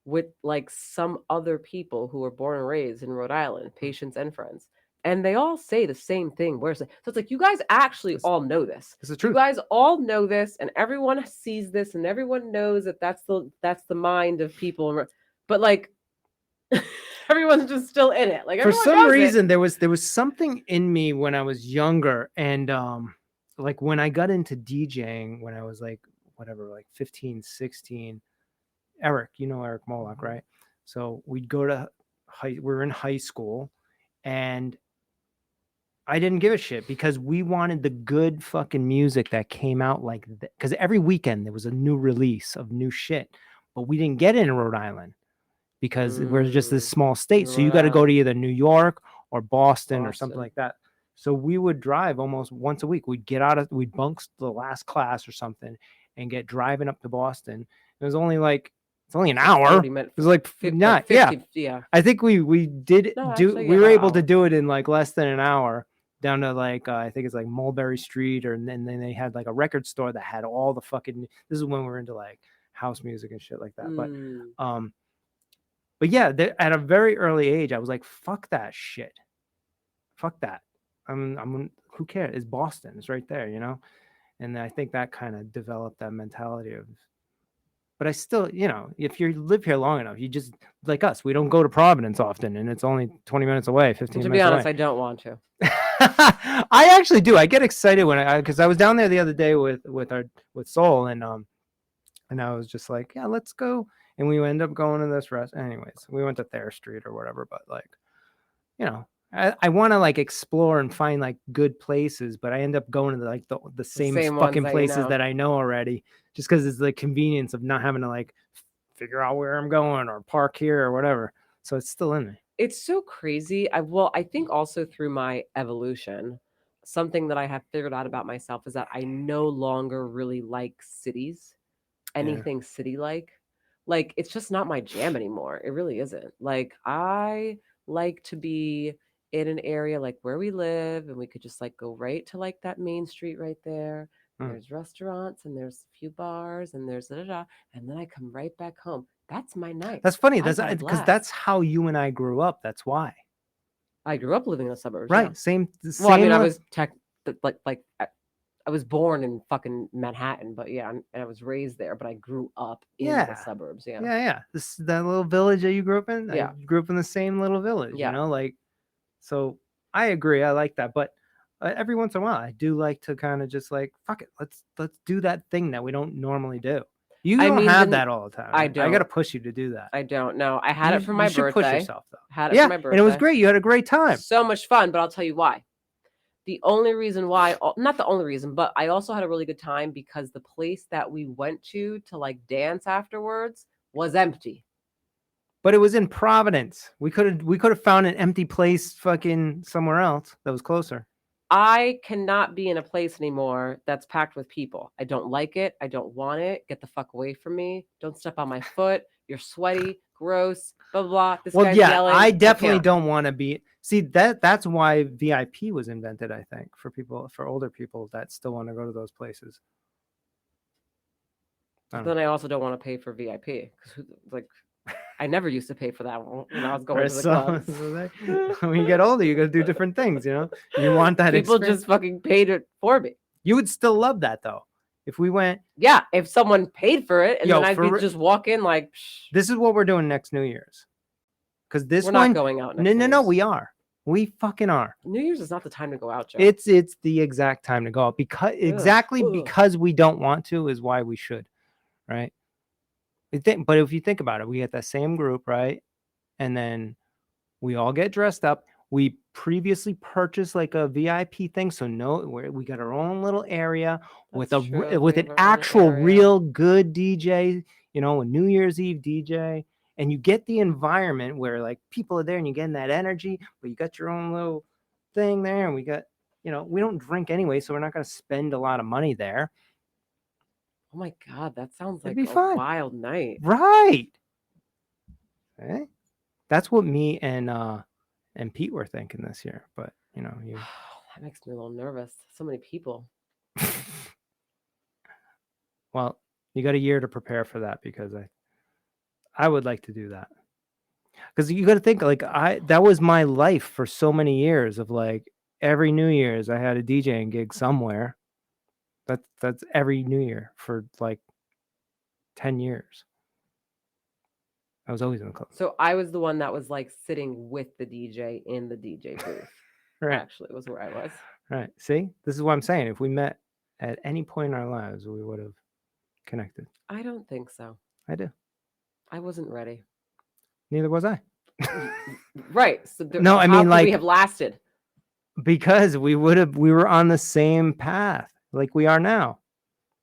with like some other people who were born and raised in Rhode Island, patients and friends. And they all say the same thing. So it's like, you guys actually all know this. It's the You truth. guys all know this, and everyone sees this, and everyone knows that that's the mind of people. But like, everyone's just still in it. Like For everyone some knows reason, there was something in me when I was younger, and like when I got into DJing when I was like whatever, like 15, 16. Eric, you know Eric Moloch, right? So we'd go to we're in high school, and I didn't give a shit because we wanted the good fucking music that came out like that. Because every weekend there was a new release of new shit, but we didn't get it in Rhode Island because we're just this small state. So you got to go to either New York or Boston or something like that. So we would drive almost once a week. We'd bunk the last class or something and get driving up to Boston. It was only like, it's only an hour. It was like 50, yeah. I think we did we were able to do it in like less than an hour down to like, I think it's like Mulberry Street, and then they had like a record store that had all the fucking, this is when we were into like house music and shit like that. But yeah, at a very early age, I was like, fuck that shit. Fuck that. I'm who cares? It's Boston. It's right there, you know? And I think that kind of developed that mentality of, but I still, you know, if you live here long enough, you just, like us, we don't go to Providence often, and it's only 20 minutes away, 15 minutes away. To be honest, I don't want to. I actually do. I get excited because I was down there the other day with Soul, and I was just like, yeah, let's go. And we end up going to this restaurant. Anyways, we went to Thayer Street or whatever, but like, you know, I want to like explore and find like good places, but I end up going to the same fucking places that I know already, just because it's the convenience of not having to like figure out where I'm going or park here or whatever. So it's still in me. It's so crazy. I think also through my evolution, something that I have figured out about myself is that I no longer really like cities, anything city-like. Like, it's just not my jam anymore. It really isn't. Like, I like to be in an area like where we live, and we could just like go right to like that main street right there. And there's restaurants, and there's a few bars, and there's and then I come right back home. That's my night. That's funny. That's because that's how you and I grew up. That's why. I grew up living in the suburbs. Right. Yeah. Same. Well, I mean, I was I was born in fucking Manhattan, but yeah, and I was raised there, but I grew up in the suburbs. Yeah. Yeah. That little village that you grew up in. Yeah. I grew up in the same little village. Yeah. You know, like, so I agree. I like that, but every once in a while, I do like to kind of just like, fuck it, let's do that thing that we don't normally do. You don't have that all the time. I don't. I got to push you to do that. I don't know. I had it for my birthday. You should push yourself though. Had it for my birthday. And it was great. You had a great time. So much fun, but I'll tell you why. The only reason why, not the only reason, but I also had a really good time because the place that we went to like dance afterwards was empty. But it was in Providence. We could have found an empty place fucking somewhere else that was closer. I cannot be in a place anymore that's packed with people. I don't like it. I don't want it. Get the fuck away from me. Don't step on my foot. You're sweaty, gross, blah, blah, blah. This Well, guy's yeah, yelling. I definitely can't. don't want to be. See, that's why VIP was invented, I think, for older people that still want to go to those places. But then I also don't want to pay for VIP because, like, I never used to pay for that when I was going to the clubs. When you get older, you got to do different things. You know, you want that. People experience. just fucking paid it for me. You would still love that though, if we went. Yeah, if someone paid for it, and Yo, then I'd just walk in like. Psh, this is what we're doing next New Year's. Because this we're one, not going out. Next no, we are. We fucking are. New Year's is not the time to go out, Joe. It's the exact time to go out because because we don't want to is why we should, right? But if you think about it, we get that same group, right? And then we all get dressed up. We previously purchased like a VIP thing, so we got our own little area with an actual real good DJ, you know, a New Year's Eve DJ, and you get the environment where like people are there and you're getting that energy, but you got your own little thing there, and we got, you know, we don't drink anyway, so we're not going to spend a lot of money there. Oh my God, that sounds like a wild night. Right. Okay. That's what me and Pete were thinking this year, but you know, that makes me a little nervous. So many people. Well, you got a year to prepare for that because I would like to do that. Because you got to think like that was my life for so many years of like every New Year's I had a DJing gig somewhere. That's every New Year for like 10 years. I was always in the club. So I was the one that was like sitting with the DJ in the DJ booth. Right. Actually, was where I was. Right. See, this is what I'm saying. If we met at any point in our lives, we would have connected. I don't think so. I do. I wasn't ready. Neither was I. Right. So no, I mean, like, we have lasted because we were on the same path like we are now.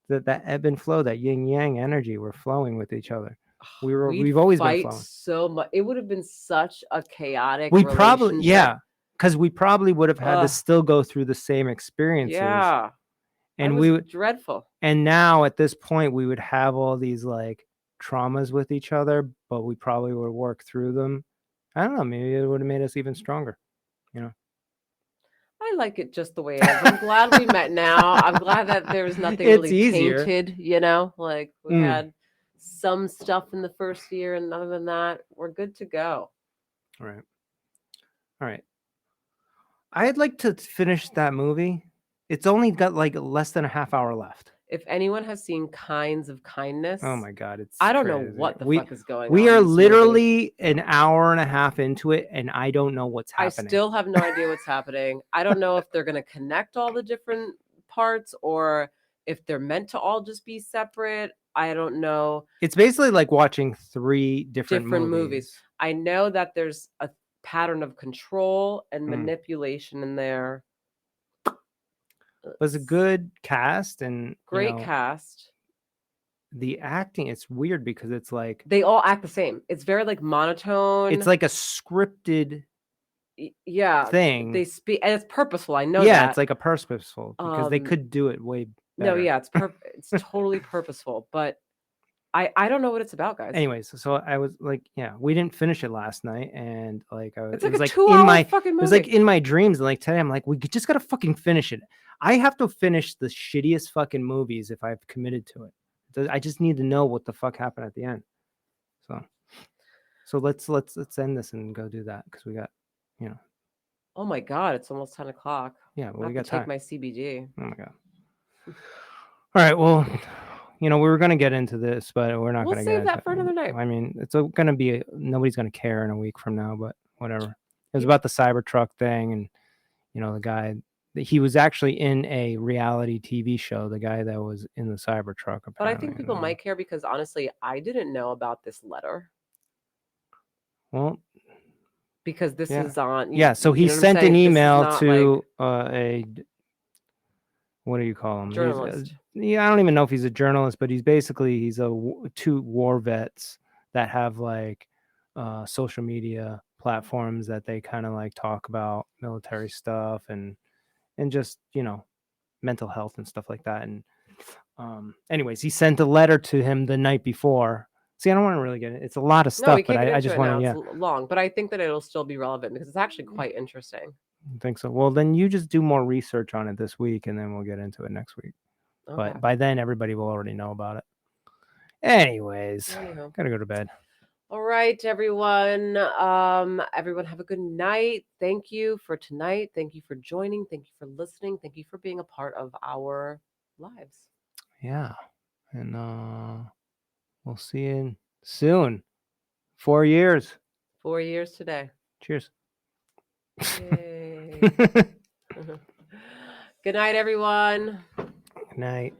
That ebb and flow, that yin yang energy, we're flowing with each other. We've always been flowing so much. It would have been such a chaotic. Because we probably would have had to still go through the same experiences. Yeah, and we would dreadful. And now at this point, we would have all these like traumas with each other, but we probably would work through them. I don't know. Maybe it would have made us even stronger. You know. I like it just the way it is. I'm glad we met now. I'm glad that there was nothing really tainted, you know, like we had some stuff in the first year, and other than that, we're good to go. All right. I'd like to finish that movie. It's only got like less than a half hour left. If anyone has seen Kinds of Kindness, oh my God, I don't know what the fuck is going on. We are literally an hour and a half into it, and I don't know what's happening. I still have no idea what's happening. I don't know if they're going to connect all the different parts or if they're meant to all just be separate. I don't know. It's basically like watching three different movies. I know that there's a pattern of control and manipulation in there. It was a good cast and great cast. The acting, it's weird because it's like they all act the same. It's very like monotone. It's like a scripted thing. They speak, and it's purposeful. I know. Yeah, it's like a purposeful because they could do it way better. No, yeah, it's totally purposeful, but I don't know what it's about, guys. Anyways, so I was like, yeah, we didn't finish it last night, and like it was like 2 hour fucking movie. It was like in my dreams, and like today, I'm like, we just gotta fucking finish it. I have to finish the shittiest fucking movies if I've committed to it. I just need to know what the fuck happened at the end. So let's end this and go do that because we got, you know. Oh my God, it's almost 10 o'clock. Yeah, well, we got to time. Take my CBD. Oh my God. All right, well, you know, we were gonna get into this, but we're not gonna save that for another night. I mean, it's gonna be nobody's gonna care in a week from now, but whatever. It was about the Cybertruck thing, and you know, the guy. He was actually in a reality TV show, the guy that was in the Cybertruck. But I think people might care because honestly, I didn't know about this letter. Well, because this is on. Yeah, so he sent an email to a, what do you call him? Journalist. I don't even know if he's a journalist, but he's a two war vets that have like social media platforms that they kind of like talk about military stuff and just mental health and stuff like that. And anyways, he sent a letter to him the night before. See, I don't want to really get it. It's a lot of No, we stuff, but can't get I into just it want now. to, It's yeah, long, but I think that it'll still be relevant because it's actually quite interesting. I think so. Well, then you just do more research on it this week, and then we'll get into it next week. Okay. But by then, everybody will already know about it. Anyways, Anyhow. gotta go to bed. All right, everyone. Everyone have a good night. Thank you for tonight. Thank you for joining. Thank you for listening. Thank you for being a part of our lives. Yeah, and we'll see you soon. 4 years. 4 years today. Cheers. Yay. Good night, everyone. Good night.